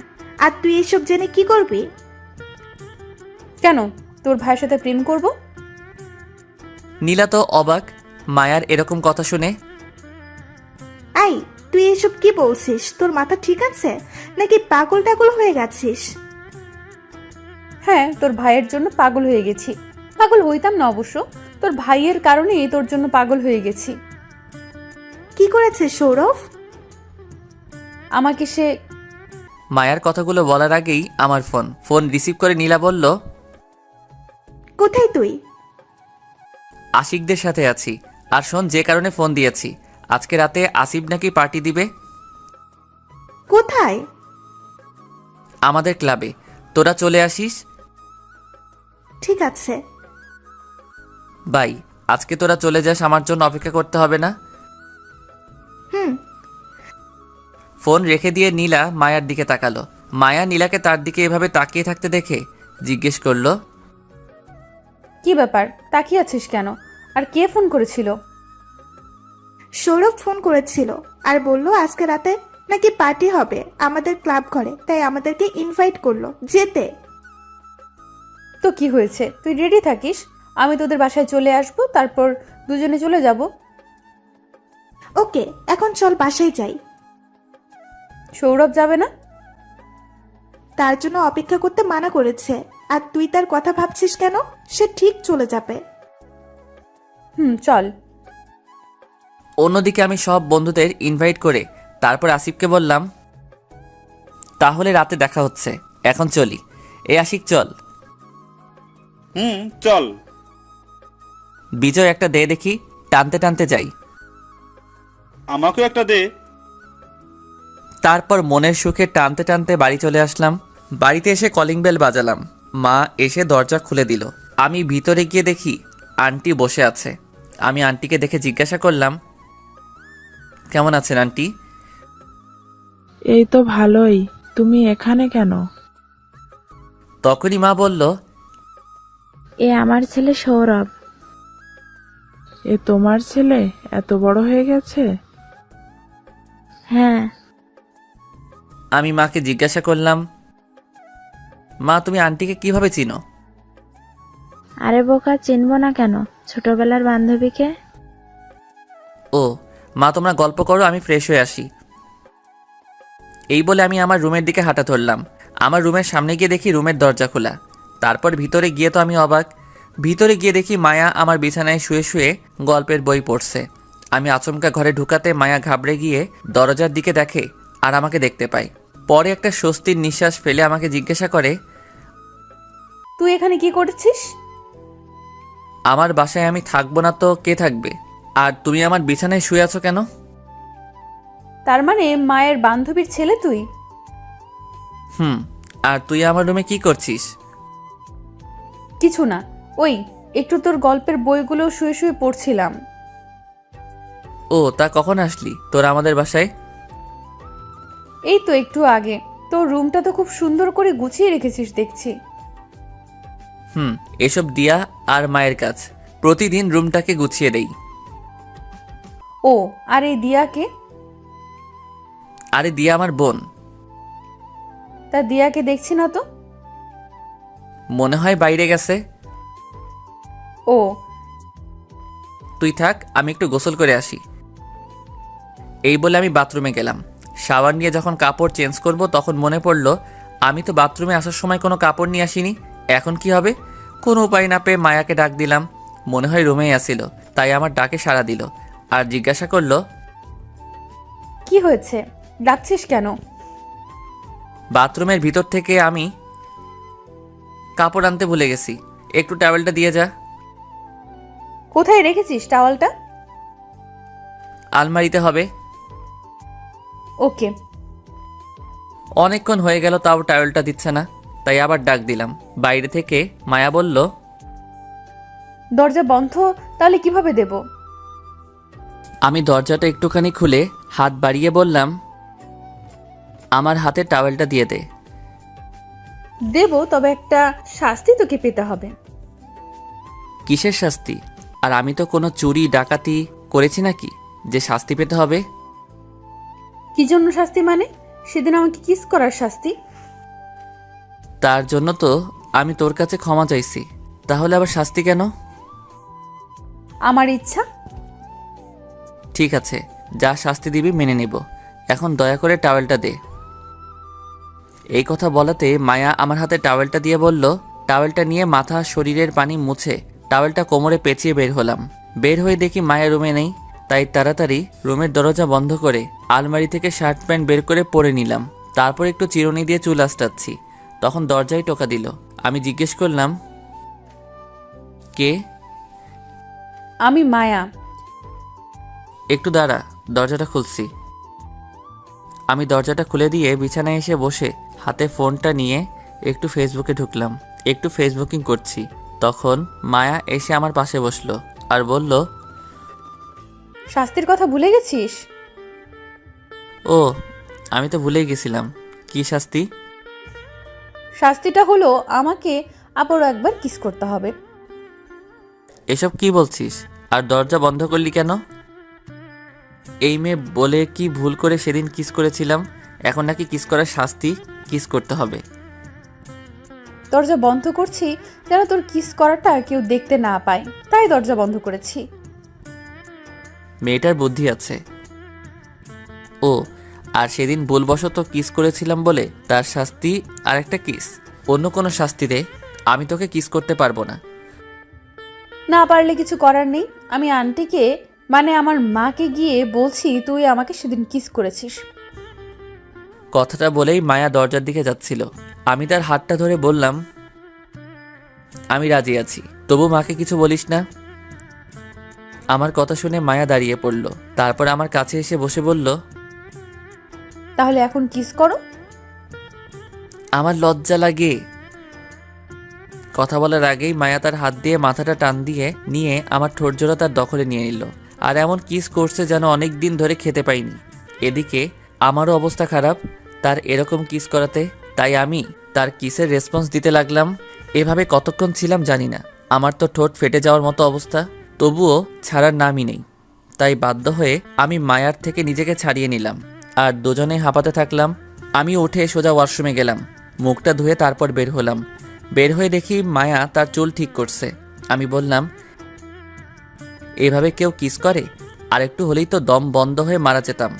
আর তুই এসব জেনে কি করবি? কেন, তোর ভাইয়ের সাথে প্রেম করব? নীলা তো অবাক মায়ার এরকম কথা শুনে। আই, তুই এসব কি বলছিস? তোর মাথা ঠিক আছে নাকি পাগল টাগল হয়ে গেছিস? হ্যাঁ, তোর ভাইয়ের জন্য পাগল হয়ে গেছি। পাগল হইতাম না অবশ্য, তোর ভাইয়ের কারণেই তোর জন্য পাগল হয়ে গেছি। কি করেছে সৌরভ? আমাকে সে... মায়ার কথাগুলো বলার আগেই আমার ফোন রিসিভ করে নীলা বলল, কোথায় তুই? আশিকদের সাথে আছি। আর শোন, যে কারণে ফোন দিয়েছি, আজকে রাতে আসিফ নাকি পার্টি দিবে কোথায়? আমাদের ক্লাবে। তোরা চলে আসিস। ঠিক আছে। বাই। আজকে তোরা চলে যাস, আমার জন্য অপেক্ষা করতে হবে না। হুম। ফোন রেখে দিয়ে নীলা মায়ার দিকে তাকালো। মায়া নীলাকে তার দিকে এভাবে তাকিয়ে থাকতে দেখে জিজ্ঞেস করলো, কি ব্যাপার, তাকিয়ে আছিস কেন? আর কে ফোন করেছিল? সৌরভ ফোন করেছিল আর বলল আজকে রাতে নাকি পার্টি হবে আমাদের ক্লাব ঘরে, তাই আমাদেরকে ইনভাইট করলো যেতে। তো কি হয়েছে, তুই রেডি থাকিস, আমি তোদের বাসায় চলে আসব, তারপর দুজনে চলে যাব। ওকে, এখন চল বাসায় যাই। সৌরভ যাবে না? তার জন্য অপেক্ষা করতে মানা করেছে। আর তুই তার কথা ভাবছিস কেন? সে ঠিক চলে যাবে। চল। অন্যদিকে আমি সব বন্ধুদের ইনভাইট করে তারপর আসিফকে বললাম, তাহলে রাতে দেখা হচ্ছে, এখন চলি। এ আশিক চল। চল। বিজয় একটা দে দেখি, টানতে টানতে যাই। আমাকেও একটা দে। তারপর মনের সুখে টানতে টানতে বাড়ি চলে আসলাম। বাড়িতে এসে কলিং বেল বাজালাম। মা এসে দরজা খুলে দিল। আমি ভিতরে গিয়ে দেখি আন্টি বসে আছে। আমি আন্টিকে দেখে জিজ্ঞাসা করলাম, কেমন আছেন আন্টি? এই তো ভালোই, তুমি এখানে কেন? তখনই মা বলল, এ আমার ছেলে সৌরভ। এ তোমার ছেলে এত বড় হয়ে গেছে? হ্যাঁ। আমি মাকে জিজ্ঞাসা করলাম, মা তুমি আন্টিকে কিভাবে চিনো? আরে বোকা, চিনবো না কেন, ছোটবেলার বান্ধবীকে। ও মা, তোমরা গল্প করো, আমি ফ্রেশ হয়ে আসি। এই বলে আমি আমার রুমের দিকে হাঁটা ধরলাম। আমার রুমের সামনে গিয়ে দেখি রুমের দরজা খোলা। তারপর ভিতরে গিয়ে তো আমি অবাক। ভিতরে গিয়ে দেখি মায়া আমার বিছানায় শুয়ে শুয়ে গল্পের বই পড়ছে। আমি আচমকা ঘরে ঢুকাতে মায়া ঘাবড়ে গিয়ে দরজার দিকে দেখে আর আমাকে দেখতে পায়। পরে একটা স্বস্তির নিঃশ্বাস ফেলে আমাকে জিজ্ঞাসা করে, তুই এখানে কি করছিস? আমার বাসায় আমি থাকবো না তো কে থাকবে? আর তুমি আমার বিছানায় শুয়ে আছো কেন? তার মানে মায়ের বান্ধবীর ছেলে তুই? আর তুই আমার রুমে কি করছিস? কিছু না, ওই একটু তোর গল্পের বইগুলো শুয়ে শুয়ে পড়ছিলাম। ও তা কখন আসলি তোরা আমাদের বাসায়? এই তো একটু আগে। তোর রুমটা তো খুব সুন্দর করে গুছিয়ে রেখেছিস দেখছি। এসব দিয়া আর মায়ের কাজ। প্রতিদিন রুমটাকে গুছিয়ে দেই। ও, আর এই দিয়াকে? আরে দিয়া আমার বোন। তা দিয়াকে দেখছি না তো। মনে হয় বাইরে গেছে। ও, তুই থাক, আমি একটু গোসল করে আসি। এই বলে আমি বাথরুমে গেলাম। শাওয়ার নিয়ে যখন কাপড় চেঞ্জ করব তখন মনে পড়ল আমি তো বাথরুমে আসার সময় কোনো কাপড় নিয়ে আসিনি। এখন কি হবে? কোনো উপায় না পেয়ে মায়াকে ডাক দিলাম। মনে হয় রুমেই আসিল, তাই আমার ডাকে সাড়া দিল আর জিজ্ঞাসা করলো, কি হয়েছে, ডাকছিস কেন? বাথরুমের ভিতর থেকে আমি কাপড় আনতে ভুলে গেছি, একটু টাওয়েলটা দিয়ে যা। কোথায় রেখেছিস টাওয়ালটা? আলমারিতে হবে। ওকে। অনেকক্ষণ হয়ে গেল তাও টাওয়েলটা দিচ্ছে না, তাই আবার ডাক দিলাম। বাইরে থেকে মায়া বলল, দরজা বন্ধ, তাহলে কিভাবে দেব? আমি দরজাটা একটুখানি খুলে হাত বাড়িয়ে বললাম, আমার হাতে টাওয়েলটা দিয়ে দে। দেব, তবে একটা শাস্তি তোকে পেতে হবে। কিসের শাস্তি? আর আমি তো কোনো চুরি ডাকাতি করেছি নাকি যে শাস্তি পেতে হবে? কি জন্য শাস্তি মানে? সেদিন আমাকে কিস করার শাস্তি। তার জন্য তো আমি তোর কাছে ক্ষমা চাইছি, তাহলে আবার শাস্তি কেন? আমার ইচ্ছা। ঠিক আছে, যা শাস্তি দিবি মেনে নেব। এখন দয়া করে টাওয়েলটা দে। এই কথা বলাতে মায়া আমার হাতে টাওয়েলটা দিয়ে বলল, টাওয়েলটা নিয়ে মাথা শরীরের পানি মুছে টাওয়েলটা কোমরে পেঁচিয়ে বের হলাম। বের হয়ে দেখি মায়া রুমে নেই, তাই তাড়াতাড়ি রুমের দরজা বন্ধ করে আলমারি থেকে শার্ট প্যান্ট বের করে পরে নিলাম। তারপর একটু চিরুনি দিয়ে চুল আঁচড়াচ্ছি, তখন দরজায় টোকা দিল। আমি জিজ্ঞেস করলাম, কে? আমি মায়া। একটু দাঁড়া, দরজাটা খুলছি। আমি দরজাটা খুলে দিয়ে বিছানায় এসে বসে হাতে ফোনটা নিয়ে একটু ফেসবুকে ঢুকলাম। একটু ফেসবুকিং করছি, তখন মায়া এসে আমার পাশে বসলো আর বলল, শাস্তির কথা ভুলে গেছিস? ও আমি তো ভুলেই গেছিলাম। কি শাস্তি? শাস্তিটা হলো আমাকে আবারও একবার কিস করতে হবে। এসব কি বলছিস? আর দরজা বন্ধ করলি কেন? এই মেয়ে বলে কি ভুল করে সেদিন কিস করেছিলাম, এখন নাকি কিস করার শাস্তি কিস করতে হবে? দরজা বন্ধ করছি যেন তোর কিস করাটা কেউ দেখতে না পায়, তাই দরজা বন্ধ করেছি। মেয়েটার বুদ্ধি আছে। ও আর সেদিন ভুলবশত কিস করেছিলাম বলে তার শাস্তি আর একটা কিস? অন্য কোনো শাস্তিতে আমি তোকে কিস করতে পারবো না। না পারলে কিছু করার নেই। আমি আন্টিকে মানে আমার মাকে গিয়ে বলছি তুই আমাকে সেদিন কিস করেছিস। কথাটা বলেই মায়া দরজার দিকে যাচ্ছিল। আমি তার হাতটা ধরে বললাম, আমি রাজি আছি, তবু মাকে কিছু বলিস না। আমার কথা শুনে মায়া দাঁড়িয়ে পড়ল, তারপর আমার কাছে এসে বসে বলল, তাহলে এখন কিস করো। আমার লজ্জা লাগে। কথা বলার আগেই মায়া তার হাত দিয়ে মাথাটা টান দিয়ে নিয়ে আমার ঠোঁটজোড়া তার দখলে নিয়ে নিল, আর এমন কিস করছে যেন অনেক দিন ধরে খেতে পাইনি। এদিকে আমারও অবস্থা খারাপ তার এরকম কিস করাতে, তাই আমি তার কিসের রেসপন্স দিতে লাগলাম। এভাবে কতক্ষণ ছিলাম জানি না। আমার তো ঠোঁট ফেটে যাওয়ার মতো অবস্থা, তবুও ছাড়ার নামই নেই। তাই বাধ্য হয়ে আমি মায়ার থেকে নিজেকে ছাড়িয়ে নিলাম আর দুজনেই হাঁপাতে থাকলাম। আমি উঠে সোজা ওয়াশরুমে গেলাম, মুখটা ধুয়ে তারপর বের হলাম। বের হয়ে দেখি মায়া তার চুল ঠিক করছে। আমি বললাম, এভাবে কেউ কিস করে? আর একটু হলেই তো দম বন্ধ হয়ে মারা যেতাম।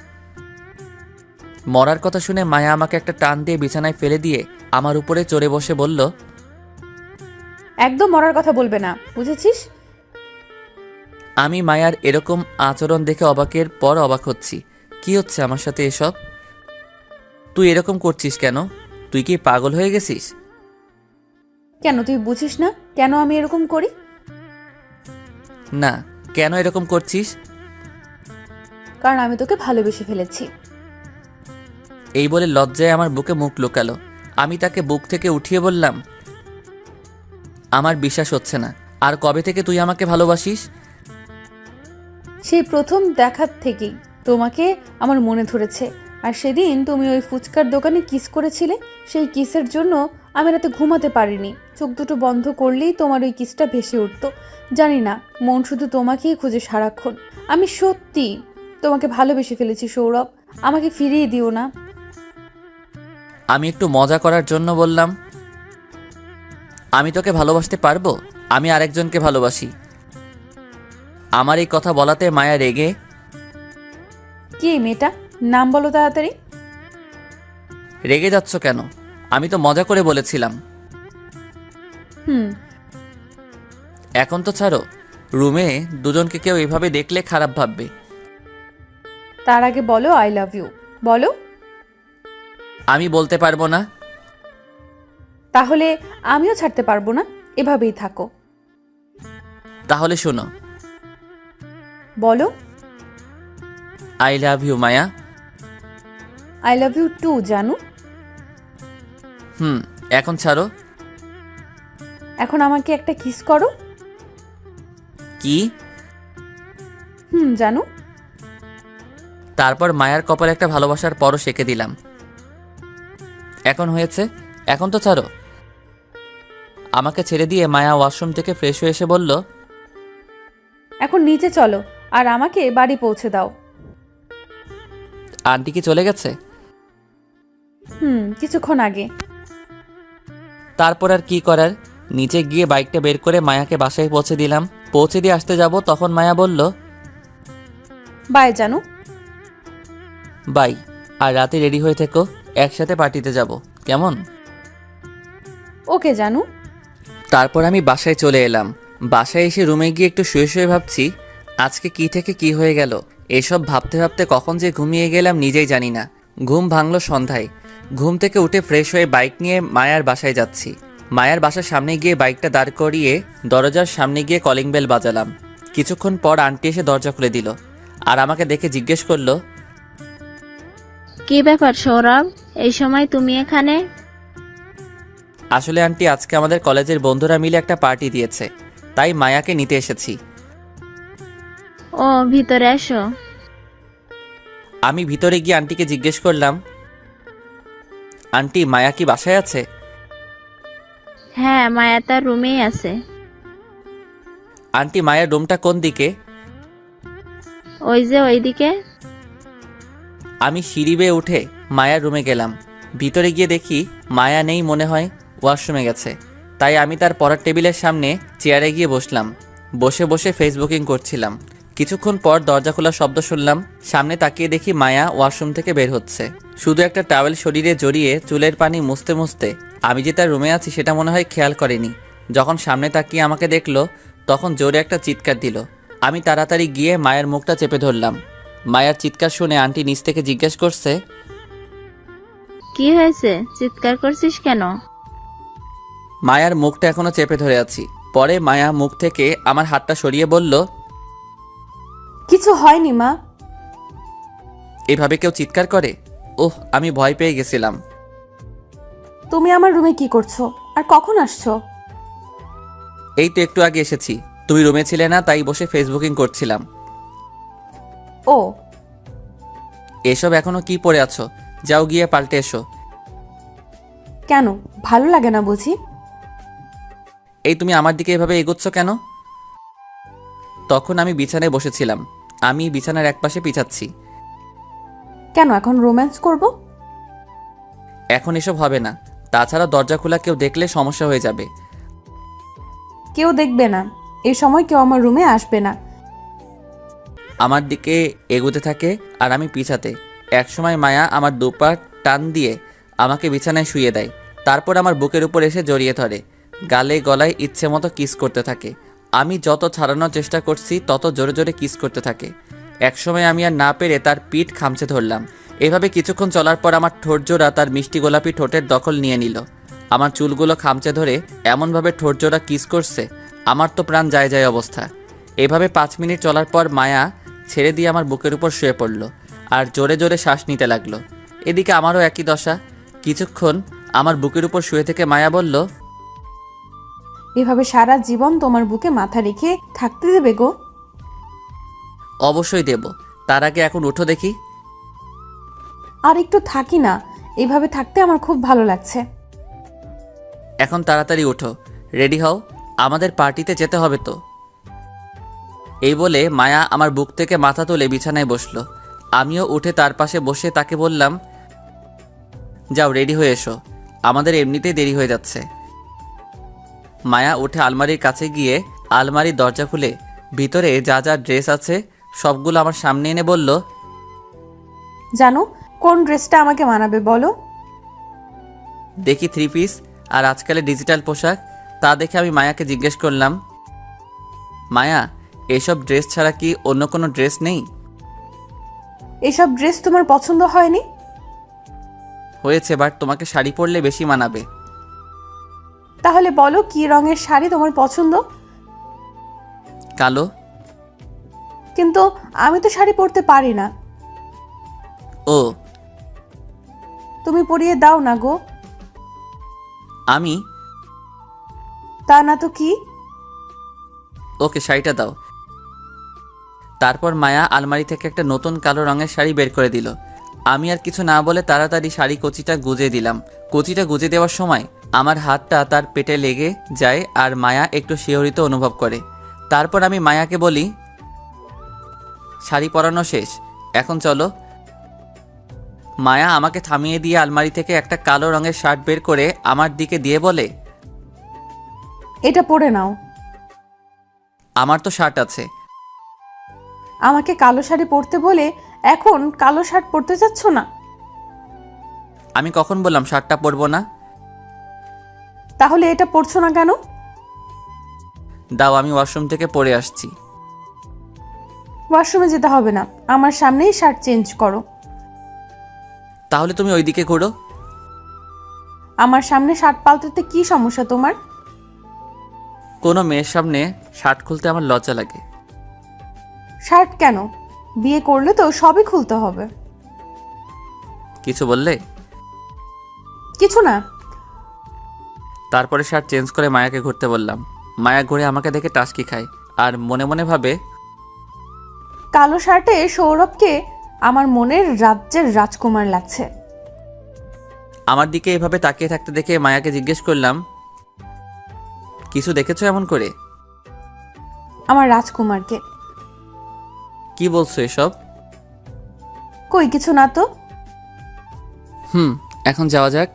মরার কথা শুনে মায়া আমাকে একটা টান দিয়ে বিছানায় ফেলে দিয়ে আমার উপরে চড়ে বসে বলল, একদম মরার কথা বলবে না, বুঝেছিস? আমি মায়ার এরকম আচরণ দেখে অবাকের পর অবাক হচ্ছি। কি হচ্ছে আমার সাথে এসব? তুই এরকম করছিস কেন? তুই কি পাগল হয়ে গেছিস? কেন তুই বুঝিস না কেন আমি এরকম করি? না, কেন এরকম করছিস? কারণ আমি তোকে ভালোবেসে ফেলেছি। এই বলে লজ্জায় আমার বুকে মুখ লুকালো। আমি তাকে বুক থেকে উঠিয়ে বললাম, আমার বিশ্বাস হচ্ছে না। আর কবে থেকে তুই আমাকে ভালোবাসিস? সেই প্রথম দেখার থেকেই তোমাকে আমার মনে ধরেছে। আর সেদিন তুমি ওই ফুচকার দোকানে কিস করেছিলে, সেই কিসের জন্য আমি রাতে ঘুমাতে পারিনি। চোখ দুটো বন্ধ করলেই তোমার ওই কিসটা ভেসে উঠতো। জানি না, মন শুধু তোমাকেই খুঁজে সারাক্ষণ। আমি সত্যি তোমাকে ভালোবেসে ফেলেছি সৌরভ, আমাকে ফিরিয়ে দিও না। আমি একটু মজা করার জন্য বললাম, আমি তোকে ভালোবাসতে পারবো? আমি আরেকজনকে ভালোবাসি। আমার এই কথা বলাতে মায়া রেগে, কি এই মেয়েটা, নাম বলো তাড়াতাড়ি। রেগে যাচ্ছ কেন? আমি তো মজা করে বলেছিলাম। হুম, এখন তো ছাড়ো। রুমে দুজনকে কেউ এভাবে দেখলে খারাপ ভাববে। তার আগে বলো আই লাভ ইউ। বলো। আমি বলতে পারবো না। তাহলে আমিও ছাড়তে পারবো না, এভাবেই থাকো। তাহলে শোনো, বলো। I love you Maya. I love you too জানু। এখন ছাড়ো। এখন আমাকে একটা কিস করো। কি? জানু। তারপর মায়ার কপালে একটা ভালোবাসার পরশ এঁকে দিলাম। এখন হয়েছে, এখন তো ছাড়ো। আমাকে ছেড়ে দিয়ে মায়া ওয়াশরুম থেকে ফ্রেশ হয়ে এসে বলল, এখন নিচে চলো আর আমাকে বাড়ি পৌঁছে দাও। আন্টি কি চলে গেছে? কিছুক্ষণ আগে। তারপর আর কি করার, নিচে গিয়ে বাইকটা বের করে মায়াকে বাসায় পৌঁছে দিলাম। পৌঁছে দিয়ে আসতে যাব, তখন মায়া বলল, বাই জানু। বাই। আর রাতে রেডি হয়ে থেকো, একসাথে পার্টিতে যাব, কেমন? ওকে জানু। তারপর আমি বাসায় চলে এলাম। বাসায় এসে রুমে গিয়ে একটু শুয়ে শুয়ে ভাবছি, আজকে কি থেকে কি হয়ে গেল। এসব ভাবতে ভাবতে কখন যে ঘুমিয়ে গেলাম নিজেই জানি না। ঘুম ভাঙলো সন্ধ্যায়। ঘুম থেকে উঠে ফ্রেশ হয়ে বাইক নিয়ে মায়ার বাসায় যাচ্ছি। মায়ার বাসার সামনে গিয়ে বাইকটা দাঁড় করিয়ে দরজার সামনে গিয়ে কলিং বেল বাজালাম। কিছুক্ষণ পর আন্টি এসে দরজা খুলে দিল আর আমাকে দেখে জিজ্ঞেস করলো, কি ব্যাপার সৌরভ, এই সময় তুমি এখানে? আসলে আন্টি আজকে আমাদের কলেজের বন্ধুরা মিলে একটা পার্টি দিয়েছে, তাই মায়াকে নিতে এসেছি। ও ভিতরে এসো। আমি ভিতরে গিয়ে আন্টিকে জিজ্ঞেস করলাম, আন্টি মায়া কি বাসায় আছে? হ্যাঁ, মায়া তার রুমেই আছে। আন্টি মায়ের রুমটা কোন দিকে? ওই যে ওইদিকে। আমি সিঁড়ি বেয়ে উঠে মায়ার রুমে গেলাম। ভিতরে গিয়ে দেখি মায়া নেই, মনে হয় ওয়াশরুমে গেছে। তাই আমি তার পড়ার টেবিলের সামনে চেয়ারে গিয়ে বসলাম। বসে বসে ফেসবুকিং করছিলাম। কিছুক্ষণ পর দরজা খোলার শব্দ শুনলাম। সামনে তাকিয়ে দেখি মায়া ওয়াশরুম থেকে বের হচ্ছে, শুধু একটা টাওয়েল শরীরে জড়িয়ে চুলের পানি মুছতে মুছতে। আমি যে তার রুমে আছি সেটা মনে হয় খেয়াল করেনি। যখন সামনে তাকিয়ে আমাকে দেখলো তখন জোরে একটা চিৎকার দিল। আমি তাড়াতাড়ি গিয়ে মায়ের মুখটা চেপে ধরলাম। মায়ের চিৎকার শুনে আন্টি নিচ থেকে জিজ্ঞেস করছে, কি হয়েছে, চিৎকার করছিস কেন? মায়ার মুখটা এখনো চেপে ধরে আছি। পরে মায়া মুখ থেকে আমার হাতটা সরিয়ে বলল, কিছু হয়নি মা। এভাবে কেউ চিৎকার করে? ওহ, আমি ভয় পেয়ে গেছিলাম। তুমি আমার রুমে কি করছো আর কখন আসছো? এই তো একটু আগে এসেছি, তুমি রুমে ছিলে না, তাই বসে ফেসবুকিং করছিলাম। ও, এসব এখনো কি পড়ে আছো? যাও গিয়ে পাল্টে এসো। কেন ভালো লাগে না বুঝি? এই তুমি আমার দিকে এভাবে এগোচ্ছ কেন? তখন আমি বিছানায় বসেছিলাম। আমি বিছানার একপাশে পিছাচ্ছি। কেন এখন রোম্যান্স করব? এখন এসব হবে না। তাছাড়া দরজা খোলা কেউ দেখলে সমস্যা হয়ে যাবে। কেউ দেখবে না, এই সময় কেউ আমার রুমে আসবে না। আমার দিকে এগোতে থাকে আর আমি পিছাতে। একসময় মায়া আমার দুপা টান দিয়ে আমাকে বিছানায় শুইয়ে দেয়। তারপর আমার বুকের উপর এসে জড়িয়ে ধরে, গালে গলায় ইচ্ছে মতো কিস করতে থাকে। আমি যত ছাড়ানোর চেষ্টা করছি তত জোরে জোরে কিস করতে থাকে। একসময় আমি আর না পেরে তার পিঠ খামচে ধরলাম। এভাবে কিছুক্ষণ চলার পর আমার ঠোঁট জোড়া তার মিষ্টি গোলাপি ঠোঁটের দখল নিয়ে নিল। আমার চুলগুলো খামচে ধরে এমনভাবে ঠোঁট জোড়া কিস করছে, আমার তো প্রাণ যায় যায় অবস্থা। এভাবে 5 মিনিট চলার পর মায়া ছেড়ে দিয়ে আমার বুকের উপর শুয়ে পড়ল আর জোরে জোরে শ্বাস নিতে লাগলো। এদিকে আমারও একই দশা। কিছুক্ষণ আমার বুকের উপর শুয়ে থেকে মায়া বলল, এভাবে সারা জীবন তোমার বুকে মাথা রেখে থাকতে দেবে গো? অবশ্যই দেব, তার আগে এখন উঠো দেখি। আর একটু থাকি না, এভাবে থাকতে আমার খুব ভালো লাগছে। এখন তাড়াতাড়ি উঠো, রেডি হও, আমাদের পার্টিতে যেতে হবে তো। এই বলে মায়া আমার বুক থেকে মাথা তুলে বিছানায় বসলো। আমিও উঠে তার পাশে বসে তাকে বললাম, যাও রেডি হয়ে এসো, আমাদের এমনিতেই দেরি হয়ে যাচ্ছে। মায়া উঠে আলমারির কাছে গিয়ে আলমারির দরজা খুলে ভিতরে যা যা ড্রেস আছে সবগুলো আমার সামনে এনে বলল, জানো কোন ড্রেসটা আমাকে মানাবে বলো? দেখি 3 পিস আর আজকালের ডিজিটাল পোশাক। তা দেখে আমি মায়াকে জিজ্ঞেস করলাম, মায়া এসব ড্রেস ছাড়া কি অন্য কোনো ড্রেস নেই? এসব ড্রেস তোমার পছন্দ হয়নি? হয়েছে, বাট তোমাকে শাড়ি পরলে বেশি মানাবে। তাহলে বলো কি রঙের শাড়ি তোমার পছন্দ? কালো। কিন্তু আমি তো শাড়ি পরতে পারি না। ও, তুমি পরিয়ে দাও না গো। আমি? তা না তো কি? ওকে, শাড়িটা দাও। তারপর মায়া আলমারি থেকে একটা নতুন কালো রঙের শাড়ি বের করে দিল। আমি আর কিছু না বলে তাড়াতাড়ি শাড়ি কচিটা গুজে দিলাম। কচিটা গুজে দেওয়ার সময় আমার হাতটা তার পেটে লেগে যায় আর মায়া একটু শিহরিত অনুভব করে। তারপর আমি মায়াকে বলি, শাড়ি পরানো শেষ, এখন চলো। মায়া আমাকে থামিয়ে দিয়ে আলমারি থেকে একটা কালো রঙের শার্ট বের করে আমার দিকে দিয়ে বলে, এটা পরে নাও। আমার তো শার্ট আছে। আমাকে কালো শাড়ি পরতে বলে এখন কালো শার্ট পরতে চাচ্ছ না? আমি কখন বললাম শার্টটা পরবো না? তাহলে এটা পরছো না কেন? দাও, আমি ওয়াশরুম থেকে পরে আসছি। ওয়াশরুমে যেতে হবে না, আমার সামনেই শার্ট চেঞ্জ করো। তাহলে তুমি ওইদিকে ঘোরো। আমার সামনে শার্ট পাল্টাতে কি সমস্যা তোমার? কোনো মেয়ের সামনে শার্ট খুলতে আমার লজ্জা লাগে। শার্ট কেন? বিয়ে করলে তো সবই খুলতে হবে। কিছু বললে? কিছু না। তারপরে শার্ট চেঞ্জ করে মায়াকে ঘুরতে বললাম। মায়া ঘুরে আমাকে দেখে টাসকি খায় আর মনে মনে ভাবে, কালো শার্টে সৌরভকে আমার মনের রাজ্যের রাজকুমার লাগছে। আমার দিকে এভাবে তাকিয়ে থাকতে দেখে মায়াকে জিজ্ঞেস করলাম, কিছু দেখেছো এমন করে? আমার রাজকুমারকে। কি বলছো এসব? কই কিছু না তো। এখন যাওয়া যাক।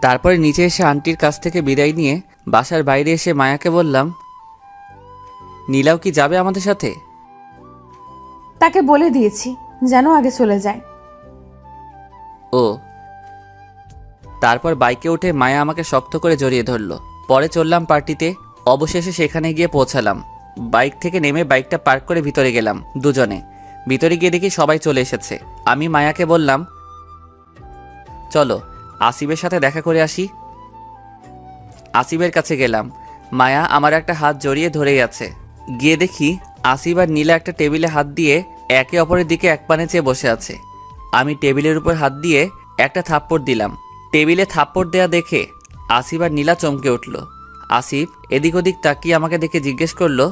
তারপরে নিচে এসে আন্টির কাছ থেকে বিদায় নিয়ে বাসার বাইরে এসে মায়াকে বললাম, নীলাও কি যাবে আমাদের সাথে? তাকে বলে দিয়েছি যেন আগে চলে যায়। ও। তারপর বাইকে উঠে মায়া আমাকে শক্ত করে জড়িয়ে ধরলো। পরে চললাম পার্টিতে। অবশেষে সেখানে গিয়ে পৌঁছালাম। বাইক থেকে নেমে বাইকটা পার্ক করে ভিতরে গেলাম দুজনে। ভিতরে গিয়ে দেখি সবাই চলে এসেছে। আমি মায়াকে বললাম, চলো আসিফের সাথে দেখা করে আসি। আসিফের কাছে গেলাম। মায়া আমার একটা হাত জড়িয়ে ধরেই আছে। গিয়ে দেখি আসিফ আর নীলা একটা টেবিলে হাত দিয়ে একে অপরের দিকে এক পানে চেয়ে বসে আছে। আমি টেবিলের উপর হাত দিয়ে একটা থাপ্পড় দিলাম। টেবিলে থাপ্পড় দেয়া দেখে আসিফ আর নীলা চমকে উঠল। আসিফ এদিক ওদিক তাকিয়ে আমাকে দেখে জিজ্ঞেস করলো,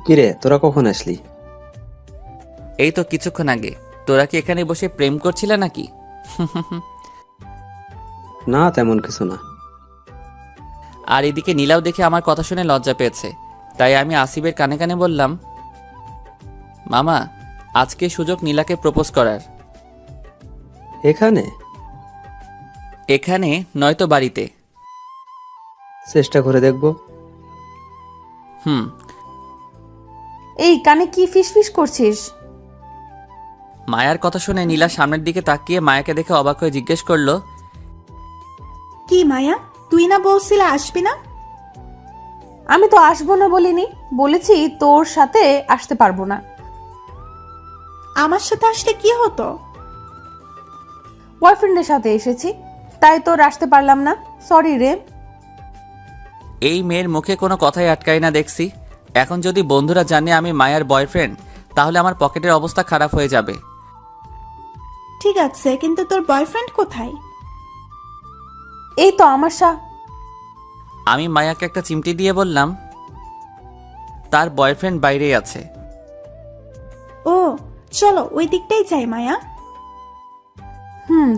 কিরে তোরা কখন আসলি? এই তো কিছুক্ষণ আগে। তোরা কি এখানে বসে প্রেম করছিলে নাকি? না তেমন কিছু না। আর এদিকে নীলাও দেখে আমার কথা শুনে লজ্জা পেয়েছে। তাই আমি আসিফের কানে কানে বললাম, মামা আজকে সুযোগ নীলাকে প্রপোজ করার। এখানে? এখানে নয়তো বাড়িতে। চেষ্টা করে দেখবো। এই কানে কি ফিসফিস করছিস? মায়ার কথা শুনে নীলা সামনের দিকে তাকিয়ে মায়াকে দেখে অবাক হয়ে জিজ্ঞেস করলো, কি মায়া, তুই না বলছিলে আসবি না? আমি তো আসবো না বলিনি, বলেছি তোর সাথে আসতে পারবো না। আমার সাথে আসলে কি হতো? বয়ফ্রেন্ডের সাথে এসেছি, তাই তোর আসতে পারলাম না। সরি রে। এই মেয়ের মুখে কোনো কথাই আটকায় না দেখছি। এখন যদি বন্ধুরা জানে আমি মায়ার বয়ফ্রেন্ড, তাহলে আমার পকেটের অবস্থা খারাপ হয়ে যাবে। ঠিক আছে, কিন্তু তোর বয়ফ্রেন্ড কোথায়? এই তো আমার আমি মায়াকে একটা চিমটি দিয়ে বললাম, তার বয়ফ্রেন্ড বাইরেই আছে। ও চলো ওই দিকটাই যাই মায়া।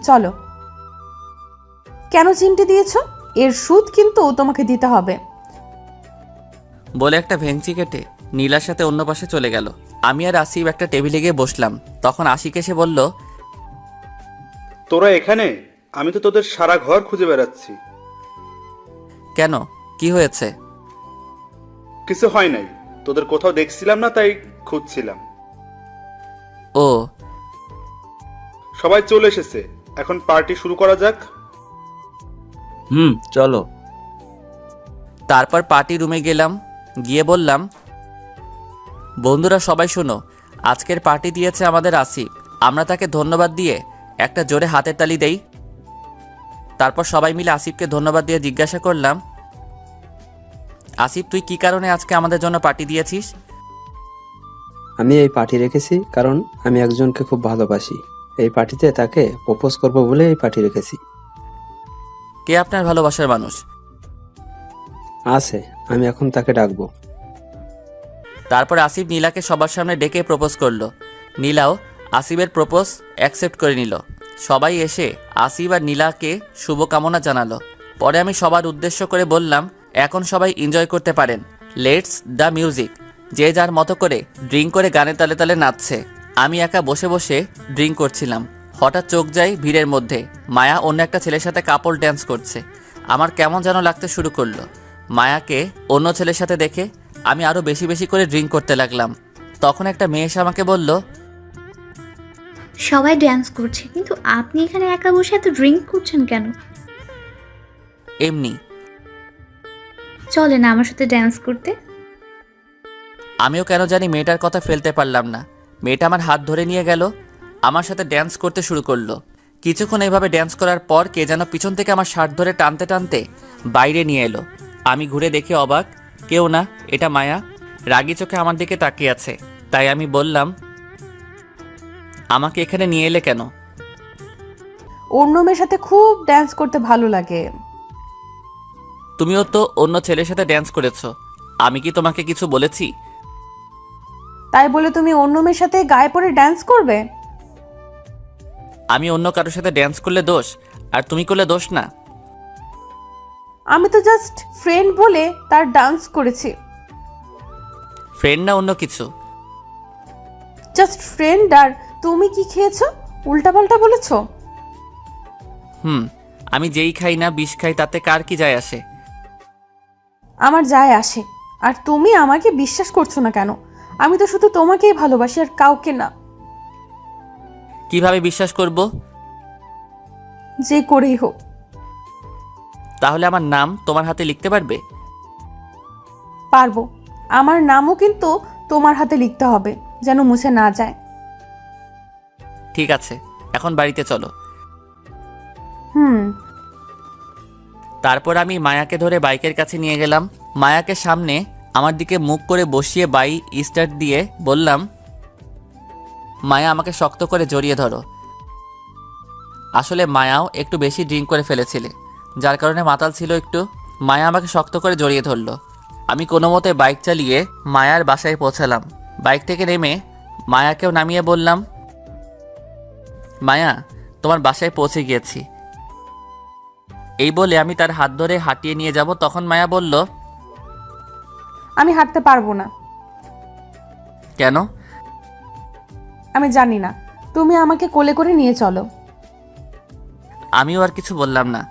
চলো। কেন চিমটি দিয়েছো? এর সুদ কিন্তু তোমাকে দিতে হবে। বলে একটা ভেংচি কেটে নীলার সাথে অন্য পাশে চলে গেল। আমি আর আসিফ একটা টেবিলে গিয়ে বসলাম। তখন আশিক এসে বলল, তোরা এখানে? আমি তো তোদের সারা ঘর খুঁজে বেড়াচ্ছি। কেন কি হয়েছে? কিছু হয় নাই, তোদের কোথাও দেখছিলাম না তাই খুঁজছিলাম। ও। সবাই চলে এসেছে, এখন পার্টি শুরু করা যাক। চলো। তারপর পার্টি রুমে গেলাম। গিয়ে বললাম, বন্ধুরা সবাই শোনো, আজকের পার্টি দিয়েছে আমাদের আসিফ। আমরা তাকে ধন্যবাদ দিয়ে একটা জোরে হাতের তালি দেই। তারপর সবাই মিলে আসিফকে ধন্যবাদ দিয়ে জিজ্ঞাসা করলাম, আসিফ তুই কি কারণে আজকে আমাদের জন্য পার্টি দিয়েছিস? আমি এই পার্টি রেখেছি কারণ আমি একজনকে খুব ভালোবাসি। এই পার্টিতে তাকে প্রপোজ করব বলে এই পার্টি রেখেছি। কে আপনার ভালোবাসার মানুষ? আছে, আমি এখন তাকে ডাকবো। তারপর আসিফ নীলাকে সবার সামনে ডেকে প্রপোজ করলো। নীলাও আসিফের প্রপোজ অ্যাকসেপ্ট করে নিল। সবাই এসে আসিফ আর নীলাকে শুভকামনা জানালো। পরে আমি সবার উদ্দেশ্য করে বললাম, এখন সবাই এনজয় করতে পারেন। Let's the music. যে যার মতো করে ড্রিঙ্ক করে গানে তালে তালে নাচছে। আমি একা বসে বসে ড্রিঙ্ক করছিলাম। হঠাৎ চোখ যায় ভিড়ের মধ্যে মায়া অন্য একটা ছেলের সাথে কাপল ড্যান্স করছে। আমার কেমন যেন লাগতে শুরু করলো। মায়াকে অন্য ছেলের সাথে দেখে আমি আরও বেশি বেশি করে ড্রিঙ্ক করতে লাগলাম। তখন একটা মেয়ে এসে আমাকে বলল, সবাই ড্যান্স করছে কিন্তু আপনি এখানে একা বসে এত ড্রিঙ্ক করছেন কেন? এমনি। চলেন আমার সাথে ড্যান্স করতে। আমিও কেন জানি মেয়েটার কথা ফেলতে পারলাম না। মেয়েটা আমার হাত ধরে নিয়ে গেল, আমার সাথে ড্যান্স করতে শুরু করলো। কিছুক্ষণ এইভাবে ড্যান্স করার পর কে যেন পিছন থেকে আমার শার্ট ধরে টানতে টানতে বাইরে নিয়ে এলো। আমি ঘুরে দেখে অবাক, কেউ না, এটা মায়া। রাগী চোখে আমার দিকে তাকিয়ে আছে। তাই আমি বললাম, আমাকে এখানে নিয়ে এলে কেন? অন্য মেয়ের সাথে খুব ড্যান্স করতে ভালো লাগে। তুমিও তো অন্য ছেলের সাথে ড্যান্স করেছো, আমি কি তোমাকে কিছু বলেছি? তাই বলে তুমি অন্য মেয়ের সাথে গায়ে পড়ে ড্যান্স করবে? আমি অন্য কারোর সাথে ড্যান্স করলে দোষ, আর তুমি করলে দোষ না। আমি তো জাস্ট ফ্রেন্ড বলে তার ডান্স করেছি। ফ্রেন্ড না অন্য কিছু? Just friend. আর তুমি কি খেয়েছো? উল্টাপাল্টা বলেছো। আমি যেই খাই না বিষ খাই, তাতে কার কি যায় আসে? আমার যায় আসে। আর তুমি আমাকে বিশ্বাস করছো না কেন? আমি তো শুধু তোমাকেই ভালোবাসি, আর কাউকে না। কিভাবে বিশ্বাস করব? যে করেই হোক। তাহলে আমার নাম তোমার হাতে লিখতে পারবে? পারবো। আমার নামও কিন্তু তোমার হাতে লিখতে হবে, যেন মুছে না যায়। ঠিক আছে, এখন বাড়িতে চলো। তারপর আমি মায়াকে ধরে বাইকের কাছে নিয়ে গেলাম। মায়াকে সামনে আমার দিকে মুখ করে বসিয়ে বাইক স্টার্ট দিয়ে বললাম, মায়া আমাকে শক্ত করে জড়িয়ে ধরো। আসলে মায়াও একটু বেশি ড্রিঙ্ক করে ফেলেছিলে, যার কারণে মাতাল ছিল একটু। মায়া আমাকে শক্ত করে জড়িয়ে ধরলো। আমি কোনো মতে বাইক চালিয়ে মায়ার বাসায় পৌঁছালাম। বাইক থেকে নেমে মায়াকেও নামিয়ে বললাম, মায়া, তোমার বাসায় পৌঁছে গিয়েছি। এই বলে আমি তার হাত ধরে হাঁটিয়ে নিয়ে যাব, তখন মায়া বলল, আমি হাঁটতে পারবো না। কেন? আমি জানি না, তুমি আমাকে কোলে করে নিয়ে চলো। আমিও আর কিছু বললাম না,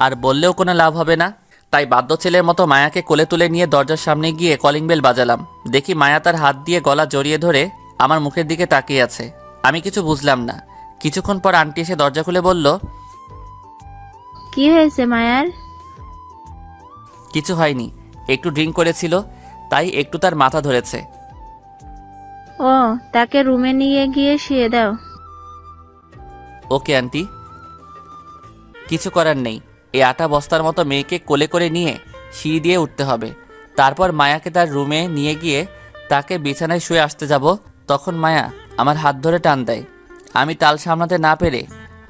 আর বললেও কোনো লাভ হবে না। তাই বাধ্য ছেলের মতো মায়াকে কোলে তুলে নিয়ে দরজার সামনে গিয়ে কলিং বেল বাজালাম। দেখি মায়া তার হাত দিয়ে গলা জড়িয়ে ধরে আমার মুখের দিকে তাকিয়ে আছে। আমি কিছু বুঝলাম না। কিছুক্ষণ পর আন্টি এসে দরজা খুলে বলল, কি হয়েছে মায়ার? কিছু হয়নি, একটু ড্রিঙ্ক করেছিল, তাই একটু তার মাথা ধরেছে। ও, তাকে রুমে নিয়ে গিয়ে শুয়ে দাও। Okay aunty. কিছু করার নেই, এই আটা বস্তার মতো মেয়েকে কোলে করে নিয়ে সিঁড়ি দিয়ে উঠতে হবে। তারপর মায়াকে তার রুমে নিয়ে গিয়ে তাকে বিছানায় শুয়ে আসতে যাব, তখন মায়া আমার হাত ধরে টান দেয়। আমি তাল সামলাতে না পেরে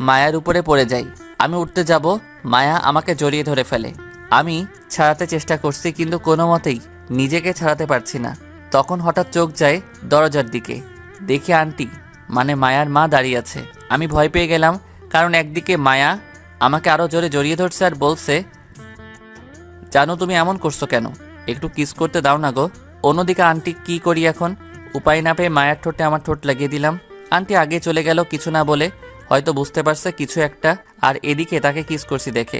মায়ার উপরে পড়ে যাই। আমি উঠতে যাব, মায়া আমাকে জড়িয়ে ধরে ফেলে। আমি ছাড়াতে চেষ্টা করছি, কিন্তু কোনো মতেই নিজেকে ছাড়াতে পারছি না। তখন হঠাৎ চোখ যায় দরজার দিকে। দেখি আন্টি, মানে মায়ার মা দাঁড়িয়ে আছে। আমি ভয় পেয়ে গেলাম, কারণ একদিকে মায়া আমাকে আরও জোরে জড়িয়ে ধরছে আর বলছে, জানো তুমি এমন করছো কেন? একটু কিস করতে দাও না গো। অন্যদিকে আন্টি কি করি এখন? উপায় না পেয়ে মায়ের ঠোঁটে আমার ঠোঁট লাগিয়ে দিলাম। আন্টি আগে চলে গেল কিছু না বলে, হয়তো বুঝতে পারছে কিছু একটা। আর এদিকে তাকে কিস করছি দেখে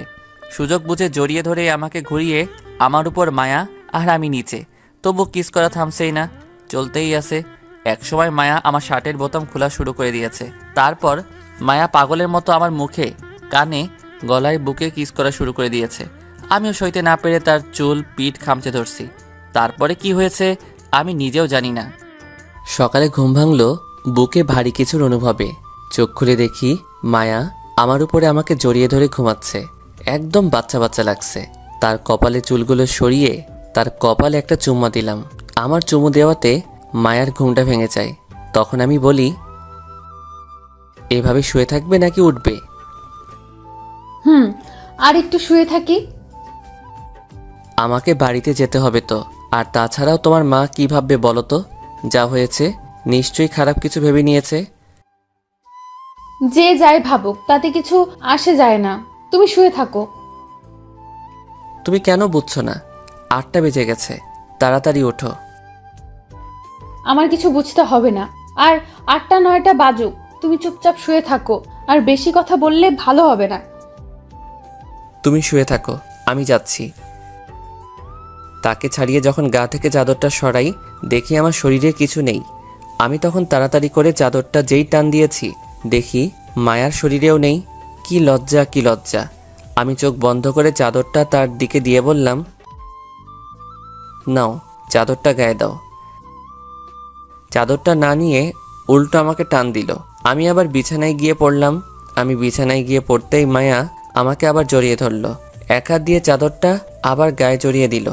সুযোগ বুঝে জড়িয়ে ধরে আমাকে ঘুরিয়ে আমার উপর মায়া, আর আমি নিচে। তবু কিস করা থামছেই না, চলতেই আছে। একসময় মায়া আমার শার্টের বোতাম খোলা শুরু করে দিয়েছে। তারপর মায়া পাগলের মতো আমার মুখে, কানে, গলায়, বুকে কিস করা শুরু করে দিয়েছে। আমিও সইতে না পেরে তার চুল, পিঠ খামচে ধরছি। তারপরে কি হয়েছে আমি নিজেও জানি না। সকালে ঘুম ভাঙলো বুকে ভারী কিছুর অনুভবে। চোখ খুলে দেখি মায়া আমার উপরে আমাকে জড়িয়ে ধরে ঘুমাচ্ছে। একদম বাচ্চা বাচ্চা লাগছে। তার কপালে চুলগুলো সরিয়ে তার কপালে একটা চুম্মা দিলাম। আমার চুমু দেওয়াতে মায়ার ঘুমটা ভেঙে যায়। তখন আমি বলি, এভাবে শুয়ে থাকবে নাকি উঠবে? আর একটু শুয়ে থাকি। আমাকে বাড়িতে যেতে হবে তো। আর তাছাড়াও তোমার মা কি ভাববে বলো তো? যা হয়েছে নিশ্চয়ই খারাপ কিছু ভেবে নিয়েছে। যে যাই ভাবুক, তাতে কিছু আসে যায় না। তুমি শুয়ে থাকো। তুমি কেন বুঝছো না? 8টা বেজে গেছে, তাড়াতাড়ি ওঠো। আমার কিছু বুঝতে হবে না। আর 8টা 9টা বাজুক, তুমি চুপচাপ শুয়ে থাকো। আর বেশি কথা বললে ভালো হবে না। তুমি শুয়ে থাকো, আমি যাচ্ছি। তাকে ছাড়িয়ে যখন গা থেকে চাদরটা সরাই, দেখি আমার শরীরে কিছু নেই। আমি তখন তাড়াতাড়ি করে চাদরটা যেই টান দিয়েছি, দেখি মায়ার শরীরেও নেই। কি লজ্জা, কি লজ্জা! আমি চোখ বন্ধ করে চাদরটা তার দিকে দিয়ে বললাম, নাও চাদরটা গায়ে দাও। চাদরটা না নিয়ে উল্টো আমাকে টান দিল। আমি আবার বিছানায় গিয়ে পড়লাম। আমি বিছানায় গিয়ে পড়তেই মায়া আমাকে আবার জড়িয়ে ধরল। এক হাত দিয়ে চাদরটা আবার গায়ে জড়িয়ে দিল।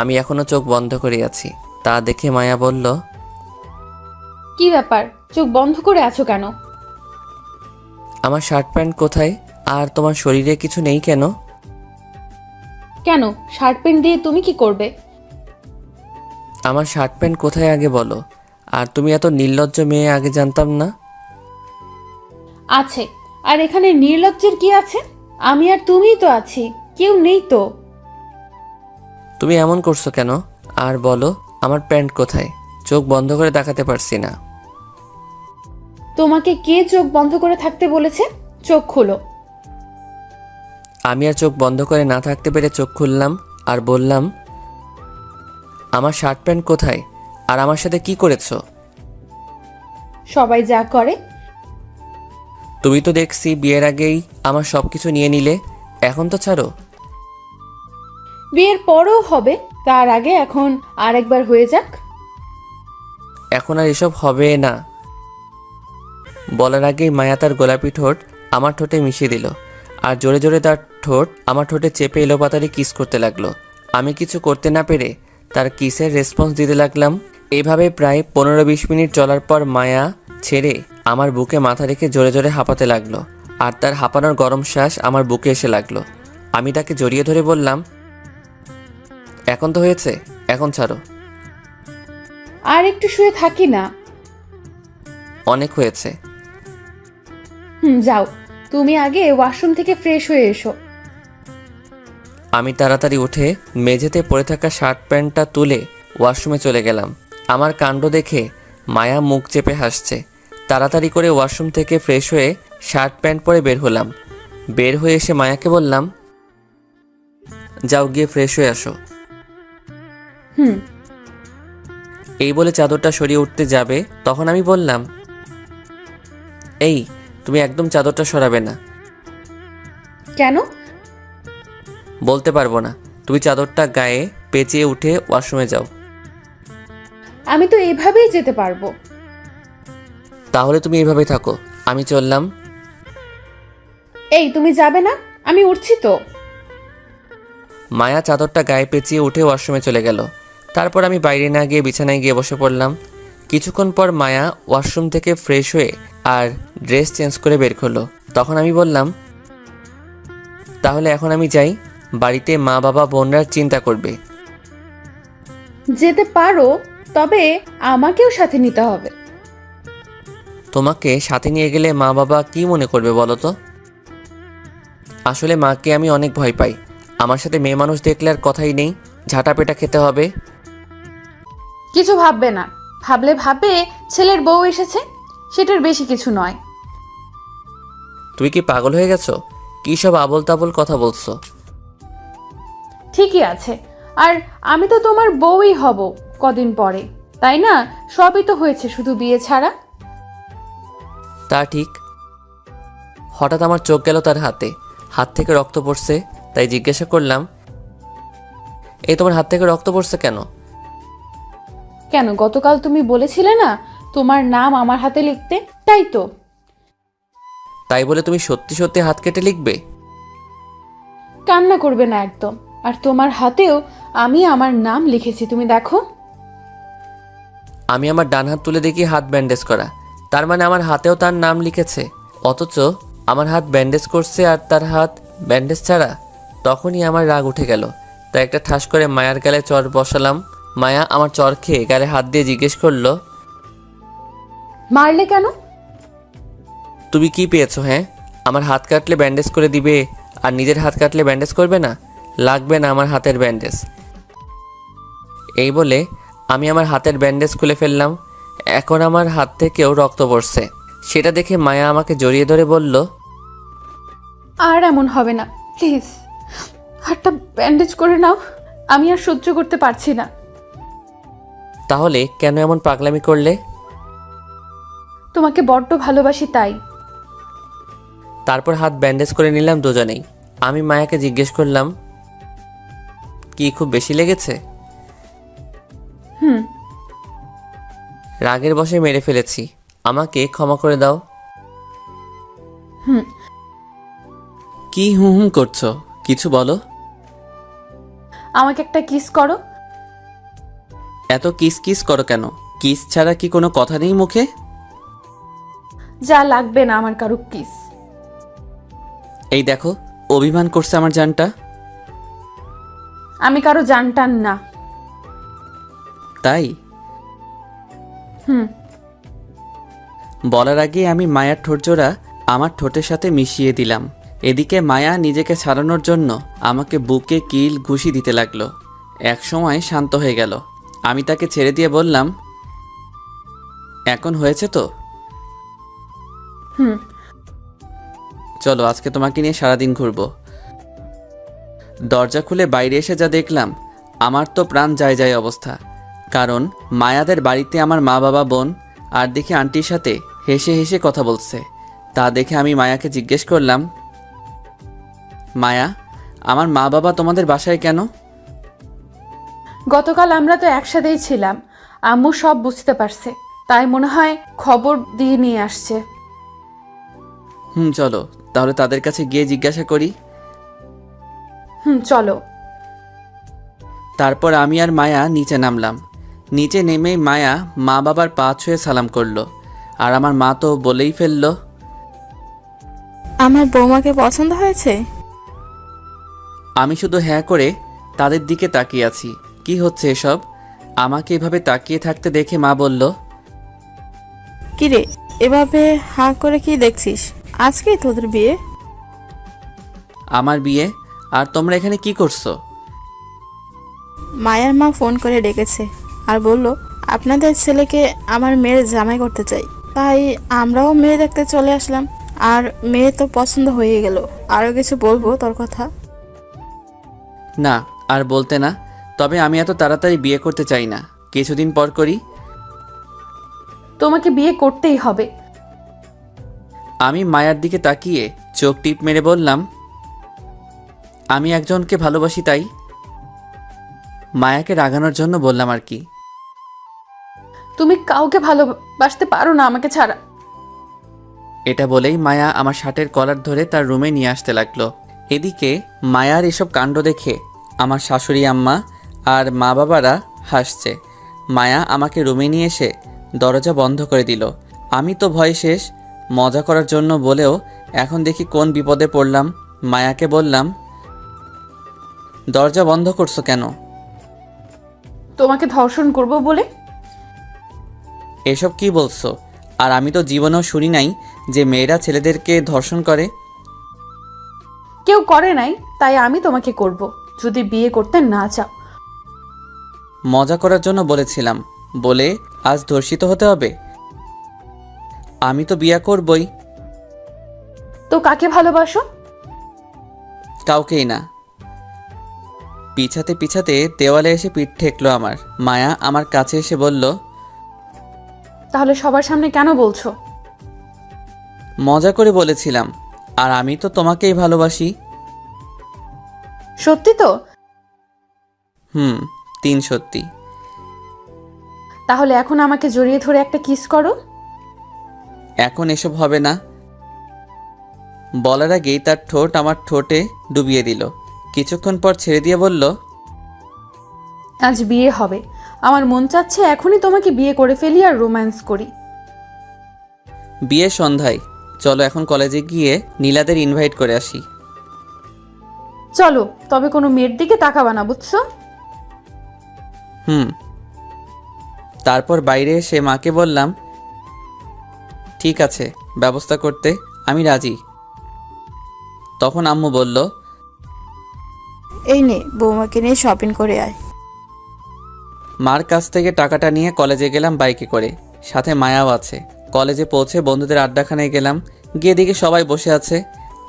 আমি এখনো চোখ বন্ধ করে আছি। তা দেখে মায়া বলল, কি ব্যাপার, চোখ বন্ধ করে আছো কেন? আমার শার্ট প্যান্ট কোথায়? আর তোমার শরীরে কিছু নেই কেন? কেন, শার্ট প্যান্ট দিয়ে তুমি কি করবে? আমার শার্ট প্যান্ট কোথায় আগে বলো। আর তুমি এত নির্লজ্জ মেয়ে আগে জানতাম না। আছে, আর এখানে নির্লজ্জের কি আছে? আমি আর তুমিই তো আছি, কেউ নেই তো। তুমি এমন করছো কেন? আর বলো, আমার প্যান্ট কোথায়? চোখ বন্ধ করে দেখাতে পারছি না। তোমাকে কে চোখ বন্ধ করে থাকতে বলেছে? চোখ খোলো। আমি আর চোখ বন্ধ করে না থাকতে পেরে চোখ খুললাম আর বললাম, আমার শার্ট প্যান্ট কোথায়? আর আমার সাথে কি করেছো? সবাই যা করে। তুমি তো দেখছি বিয়ের আগেই আমার সব কিছু নিয়ে নিলে, এখন তো ছাড়ো। বিয়ের পরেও হবে, তার আগে এখন আর একবার হয়ে যাক। এখন আর এসব হবে না। বলার আগেই মায়া তার গোলাপি ঠোঁট আমার ঠোঁটে মিশিয়ে দিল আর জোরে জোরে তার ঠোঁট আমার ঠোঁটে চেপে এলোপাতাড়ি কিস করতে লাগলো। আমি কিছু করতে না পেরে তার কিসের রেসপন্স দিতে লাগলাম। এইভাবে প্রায় 15-20 মিনিট চলার পর মায়া ছেড়ে আমার বুকে মাথা রেখে জোরে জোরে হাঁপাতে লাগলো আর তার হাঁপানোর গরম শ্বাস আমার বুকে এসে লাগলো। আমি তাকে জড়িয়ে ধরে বললাম, এখন তো হয়েছে, এখন ছাড়ো। আর একটু শুয়ে থাকি না। অনেক হয়েছে। যাও, তুমি আগে ওয়াশরুম থেকে ফ্রেশ হয়ে এসো। আমি তাড়াতাড়ি উঠে মেঝেতে পড়ে থাকা শার্ট প্যান্টটা তুলে ওয়াশরুমে চলে গেলাম। আমার কাণ্ড দেখে মায়া মুখ চেপে হাসছে। তাড়াতাড়ি করে ওয়াশরুম থেকে ফ্রেশ হয়ে শার্ট প্যান্ট পরে বের হলাম। বের হয়ে এসে মায়াকে বললাম, যাও গিয়ে ফ্রেশ হয়ে আসো। হুম। এই বলে চাদরটা সরিয়ে উঠতে যাবে, তখন আমি বললাম, এই তুমি একদম চাদরটা সরাবে না। কেন? বলতে পারবো না। তুমি চাদরটা গায়ে পেঁচিয়ে উঠে ওয়াশরুমে যাও। আমি তো এভাবেই যেতে পারবো। তাহলে তুমি এভাবে থাকো, আমি চললাম। এই, তুমি যাবে না? আমি উঠছি তো। মায়া চাদরটা গায়ে পেঁচিয়ে উঠে ওয়াশরুমে চলে গেল। তারপর আমি বাইরে না গিয়ে বিছানায় গিয়ে বসে পড়লাম। কিছুক্ষণ পর মায়া ওয়াশরুম থেকে ফ্রেশ হয়ে আর ড্রেস চেঞ্জ করে বের করলো। তখন আমি বললাম, তাহলে এখন আমি যাই, বাড়িতে মা বাবা বোনরা চিন্তা করবে। যেতে পারো, তবে আমাকেও সাথে নিতে হবে। তোমাকে সাথে নিয়ে গেলে মা বাবা কি মনে করবে বলো তো? আসলে মাকে আমি অনেক ভয় পাই। আমার সাথে মেয়ে মানুষ দেখলে আর কথাই নেই, ঝাঁটাপেটা খেতে হবে। কিছু ভাববে না, ভাবলে ভাববে ছেলের বউ এসেছে, সেটার বেশি কিছু নয়। তুমি কি পাগল হয়ে গেছো? কি সব আবল তাবল কথা বলছো? ঠিকই আছে, আর আমি তো তোমার বউই হব কদিন পরে, তাই না? সবই তো হয়েছে, শুধু বিয়ে ছাড়া। তা ঠিক। হঠাৎ আমার চোখ গেল তার হাতে, হাত থেকে রক্ত পড়ছে। তাই জিজ্ঞাসা করলাম, এই তোমার হাত থেকে রক্ত পড়ছে কেন? কেন, গতকাল তুমি বলেছিলে না তোমার নাম আমার হাতে লিখতে, তাই তো। তাই বলে তুমি সত্যি সত্যি হাত কেটে লিখবে? কান্না করবে না একদম। আর তোমার হাতেও আমি আমার নাম লিখেছি, তুমি দেখো। আমি আমার ডান হাত তুলে দেখি হাত ব্যান্ডেজ করা। তার মানে আমার হাতেও তার নাম লিখেছে, অথচ আমার হাত ব্যান্ডেজ করছে আর তার হাত ব্যান্ডেজ ছাড়া। তখনই আমার রাগ উঠে গেল, তাই একটা ঠাস করে মায়ার গালে চর বসালাম। মায়া আমার চর খেয়ে গালে হাত দিয়ে জিজ্ঞেস করলো, মারলে কেন? তুমি কি পেয়েছো? হ্যাঁ, আমার হাত কাটলে ব্যান্ডেজ করে দিবে আর নিজের হাত কাটলে ব্যান্ডেজ করবে না? লাগবে না আমার হাতের ব্যান্ডেজ। এই বলে আমি আমার হাতের ব্যান্ডেজ খুলে ফেললাম। এখন আমার হাত থেকেও রক্ত পড়ছে। সেটা দেখে মায়া আমাকে জড়িয়ে ধরে বলল, আর এমন হবে না, প্লিজ হাতটা ব্যান্ডেজ করে নাও, আমি আর সহ্য করতে পারছি না। তাহলে কেন এমন পাগলামি করলে? তোমাকে বড্ড ভালোবাসি তাই। তারপর হাত ব্যান্ডেজ করে নিলাম দুজনেই। আমি মায়াকে জিজ্ঞেস করলাম, কি খুব বেশি লেগেছে? হুম। রাগের বশে মেরে ফেলেছি, আমাকে ক্ষমা করে দাও। হুম। কি হুম হুম করছো, কিছু বলো। আমাকে একটা কিস করো। এত কিস কিস করো কেন? কিস ছাড়া কি কোনো কথা নেই মুখে? যা লাগবে না আমার কারো কিস। এই দেখো, অভিমান করছে আমার জানটা। আমি কারো জানটান না। তাই হুম। বলার আগে আমি মায়ার ঠোঁটজোড়া আমার ঠোঁটের সাথে মিশিয়ে দিলাম। এদিকে মায়া নিজেকে ছাড়ানোর জন্য আমাকে বুকে কিল ঘুষি দিতে লাগলো। এক সময় শান্ত হয়ে গেল। আমি তাকে ছেড়ে দিয়ে বললাম, এখন হয়েছে তো? হুম। চলো আজকে তোমাকে নিয়ে সারাদিন ঘুরবো। দরজা খুলে বাইরে এসে যা দেখলাম, আমার তো প্রাণ যায় যায় অবস্থা। কারণ মায়াদের বাড়িতে আমার মা বাবা বোন আর দেখি আন্টির সাথে হেসে হেসে কথা বলছে। তা দেখে আমি মায়াকে জিজ্ঞেস করলাম, মায়া, আমার মা বাবা তোমাদের বাসায় কেন? গতকাল আমরা তো একসাথেই ছিলাম, আম্মু সব বুঝতে পারছে, তাই মনে হয় খবর দিয়ে নিয়ে আসছে। চলো তাহলে তাদের কাছে গিয়ে জিজ্ঞাসা করি। চলো। তারপর আমি আর মায়া নিচে নামলাম। নিচে নেমেই মায়া মা বাবার পা ছুঁয়ে সালাম করলো। আর আমার মা তো বলেই ফেললো, আমার বৌমাকে পছন্দ হয়েছে? আমি শুধু হ্যাঁ করে তাদের দিকে তাকিয়ে আছি। কি হচ্ছে এসব? আমাকে এভাবে তাকিয়ে থাকতে দেখে মা বলল, কিরে, এভাবে হাঁ করে কি দেখছিস? আজকেই তোদের বিয়ে? আমার বিয়ে? আর তোমরা এখানে কি করছো? মায়ের মা ফোন করে ডেকেছে আর বলল আপনাদের ছেলেকে আমার মেয়ের জামাই করতে চাই। তাই আমরাও মেয়ে দেখতে চলে আসলাম। আর মেয়ে তো পছন্দ হয়ে গেল। আরো কিছু বলবো তোর কথা? না, আর বলতে না। তবে আমি এত তাড়াতাড়ি বিয়ে করতে চাই না, কিছুদিন পর করি। তোমাকে বিয়ে করতেই হবে। আমি মায়ার দিকে তাকিয়ে চোখ টিপ মেরে বললাম, আমি একজনকে ভালোবাসি তাই। মায়াকে রাগানোর জন্য বললাম আর কি। তুমি কাউকে ভালোবাসতে পারো না আমাকে ছাড়া। এটা বলেই মায়া আমার শার্টের কলার ধরে তার রুমে নিয়ে আসতে লাগলো। এদিকে মায়ার এসব কাণ্ড দেখে আমার শাশুড়ি আম্মা আর মা বাবারা হাসছে। মায়া আমাকে রুমে নিয়ে এসে দরজা বন্ধ করে দিল। আমি তো ভয় শেষ। মজা করার জন্য বলেও এখন দেখি কোন বিপদে পড়লাম। মায়াকে বললাম, দরজা বন্ধ করছো কেন? তোমাকে ধর্ষণ করব বলে। এসব কি বলছো? আর আমি তো জীবনেও শুনি নাই যে মেয়েরা ছেলেদেরকে ধর্ষণ করে। কেউ করে নাই, তাই আমি তোমাকে করব, যদি বিয়ে করতে না চাও। মজা করার জন্য বলেছিলাম বলে আজ ধর্ষিত হতে হবে? আমি তো বিয়ে করবই। তো কাকে ভালোবাসো? কাউকেই না। পিছাতে পিছাতে দেওয়ালে এসে পিঠ ঠেকলো আমার। মায়া আমার কাছে এসে বলল, তাহলে সবার সামনে কেন বলছো? মজা করে বলেছিলাম। আর আমি তো তোমাকেই ভালোবাসি। সত্যি তো? 3 সত্যি। তাহলে এখন আমাকে জড়িয়ে ধরে একটা কিস করো। এখন এসব হবে না। বলার আগেই তার ঠোঁট আমার ঠোঁটে ডুবিয়ে দিল। কিছুক্ষণ পর ছেড়ে দিয়ে বলল, আজ বিয়ে হবে। আমার মন চাচ্ছে এখনই তোমাকে বিয়ে করে ফেলি আর রোম্যান্স করি। বিয়ে সন্ধ্যায়। চলো এখন কলেজে গিয়ে নীলাদের ইনভাইট করে আসি। চলো, তবে কোনো মেয়ের দিকে তাকাবা না, বুঝছো? তারপর বাইরে এসে মাকে বললাম, ঠিক আছে, ব্যবস্থা করতে আমি রাজি। তখন আম্মু বলল, এই নে, বৌমাকে নিয়ে শপিং করে আয়। মার কাছ থেকে টাকাটা নিয়ে কলেজে গেলাম বাইকে করে, সাথে মায়াও আছে। কলেজে পৌঁছে বন্ধুদের আড্ডাখানায় গেলাম। গিয়ে দেখি সবাই বসে আছে।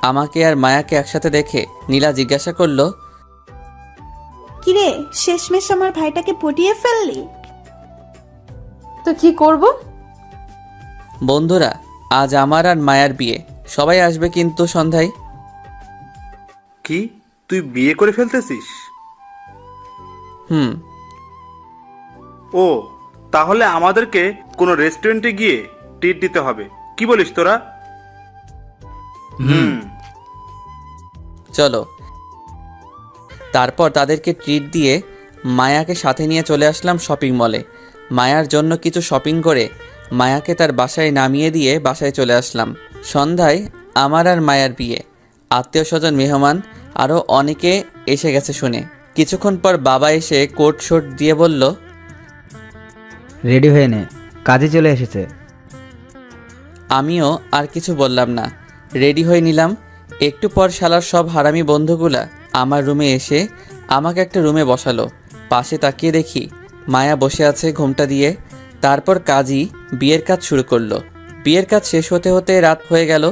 আমাকে আর মায়াকে একসাথে দেখে নীলা জিজ্ঞাসা করলো, কিরে, শেষমেশ আমার ভাইটাকে পটিয়ে ফেললি? তো কি করব? বন্ধুরা, আজ আমার আর মায়ার বিয়ে। সবাই আসবে কিন্তু সন্ধ্যায়। কি, তুই বিয়ে করে ফেলতেছিস? ও, তাহলে আমাদেরকে কোনো রেস্টুরেন্টে গিয়ে ট্রিট দিতে হবে। কি বলিস তোরা? চলো। তারপর তাদেরকে ট্রিট দিয়ে মায়াকে সাথে নিয়ে চলে আসলাম শপিং মলে। মায়ার জন্য কিছু শপিং করে মায়াকে তার বাসায় নামিয়ে দিয়ে বাসায় চলে আসলাম। সন্ধ্যায় আমার আর মায়ার বিয়ে। আত্মীয় স্বজন মেহমান আরও অনেকে এসে গেছে শুনে কিছুক্ষণ পর বাবা এসে কোট শোট দিয়ে বলল, রেডি হয়ে নে, কাজে চলে এসেছে। আমিও আর কিছু বললাম না, রেডি হয়ে নিলাম। একটু পর শালার সব হারামি বন্ধুগুলা আমার রুমে এসে আমাকে একটা রুমে বসালো। পাশে তাকিয়ে দেখি মায়া বসে আছে ঘোমটা দিয়ে। তারপর কাজী বিয়ের কাজ শুরু করলো। বিয়ের কাজ শেষ হতে হতে রাত হয়ে গেল।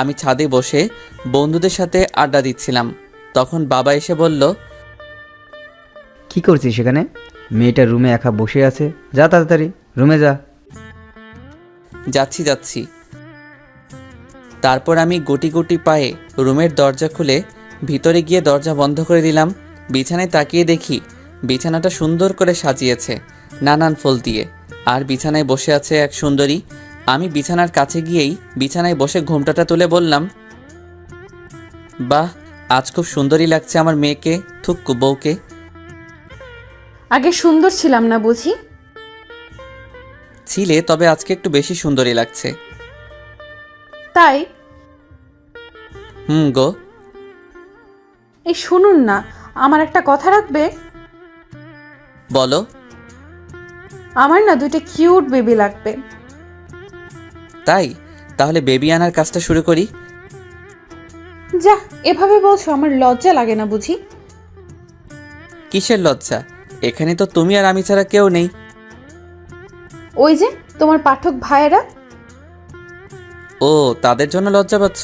আমি ছাদে বসে বন্ধুদের সাথে আড্ডা দিচ্ছিলাম। তখন বাবা এসে বলল, কি করছিস সেখানে? মেয়েটা রুমে একা বসে আছে, যা তাড়াতাড়ি রুমে যা। যাচ্ছি। তারপর আমি গুটি গুটি পায়ে রুমের দরজা খুলে ভিতরে গিয়ে দরজা বন্ধ করে দিলাম। বিছানায় তাকিয়ে দেখি বিছানাটা সুন্দর করে সাজিয়েছে নানান ফুল দিয়ে, আর বিছানায় বসে আছে এক সুন্দরী। আমি বিছানার কাছে গিয়েই বিছানায় বসে ঘোমটাটা তুলে বললাম, বাহ, আজ খুব সুন্দরী লাগছে আমার মেয়েকে, থুক্কু বউকে। আগে সুন্দর ছিলাম না বুঝি? ছিলে, তবে আজকে একটু বেশি সুন্দরী লাগছে। তাই? গো। এই শুনুন না, আমার একটা কথা রাখবে? বলো। আমার না 2টা কিউট বেবি লাগবে। তাই? তাহলে বেবি আনার কাজটা শুরু করি। যা, এভাবে বলছো, আমার লজ্জা লাগে না বুঝি? কিসের লজ্জা? এখানে তো তুমি আর আমি ছাড়া কেউ নেই। ওই যে তোমার পাঠক ভাইয়েরা। ও, তাদের জন্য লজ্জা পাচ্ছ?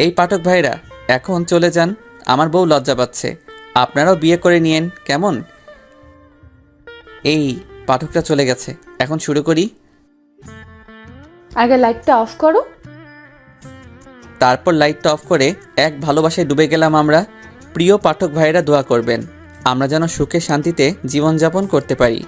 এই পাঠক ভাইরা এখন চলে যান, আমার বউ লজ্জা পাচ্ছে। আপনারাও বিয়ে করে নিয়েন কেমন? এই পাঠকটা চলে গেছে, এখন শুরু করি। আগে লাইটটা অফ করো। তারপর লাইটটা অফ করে এক ভালোবাসায় ডুবে গেলাম আমরা। প্রিয় পাঠক ভাইরা দোয়া করবেন আমরা যেন সুখে শান্তিতে জীবনযাপন করতে পারি।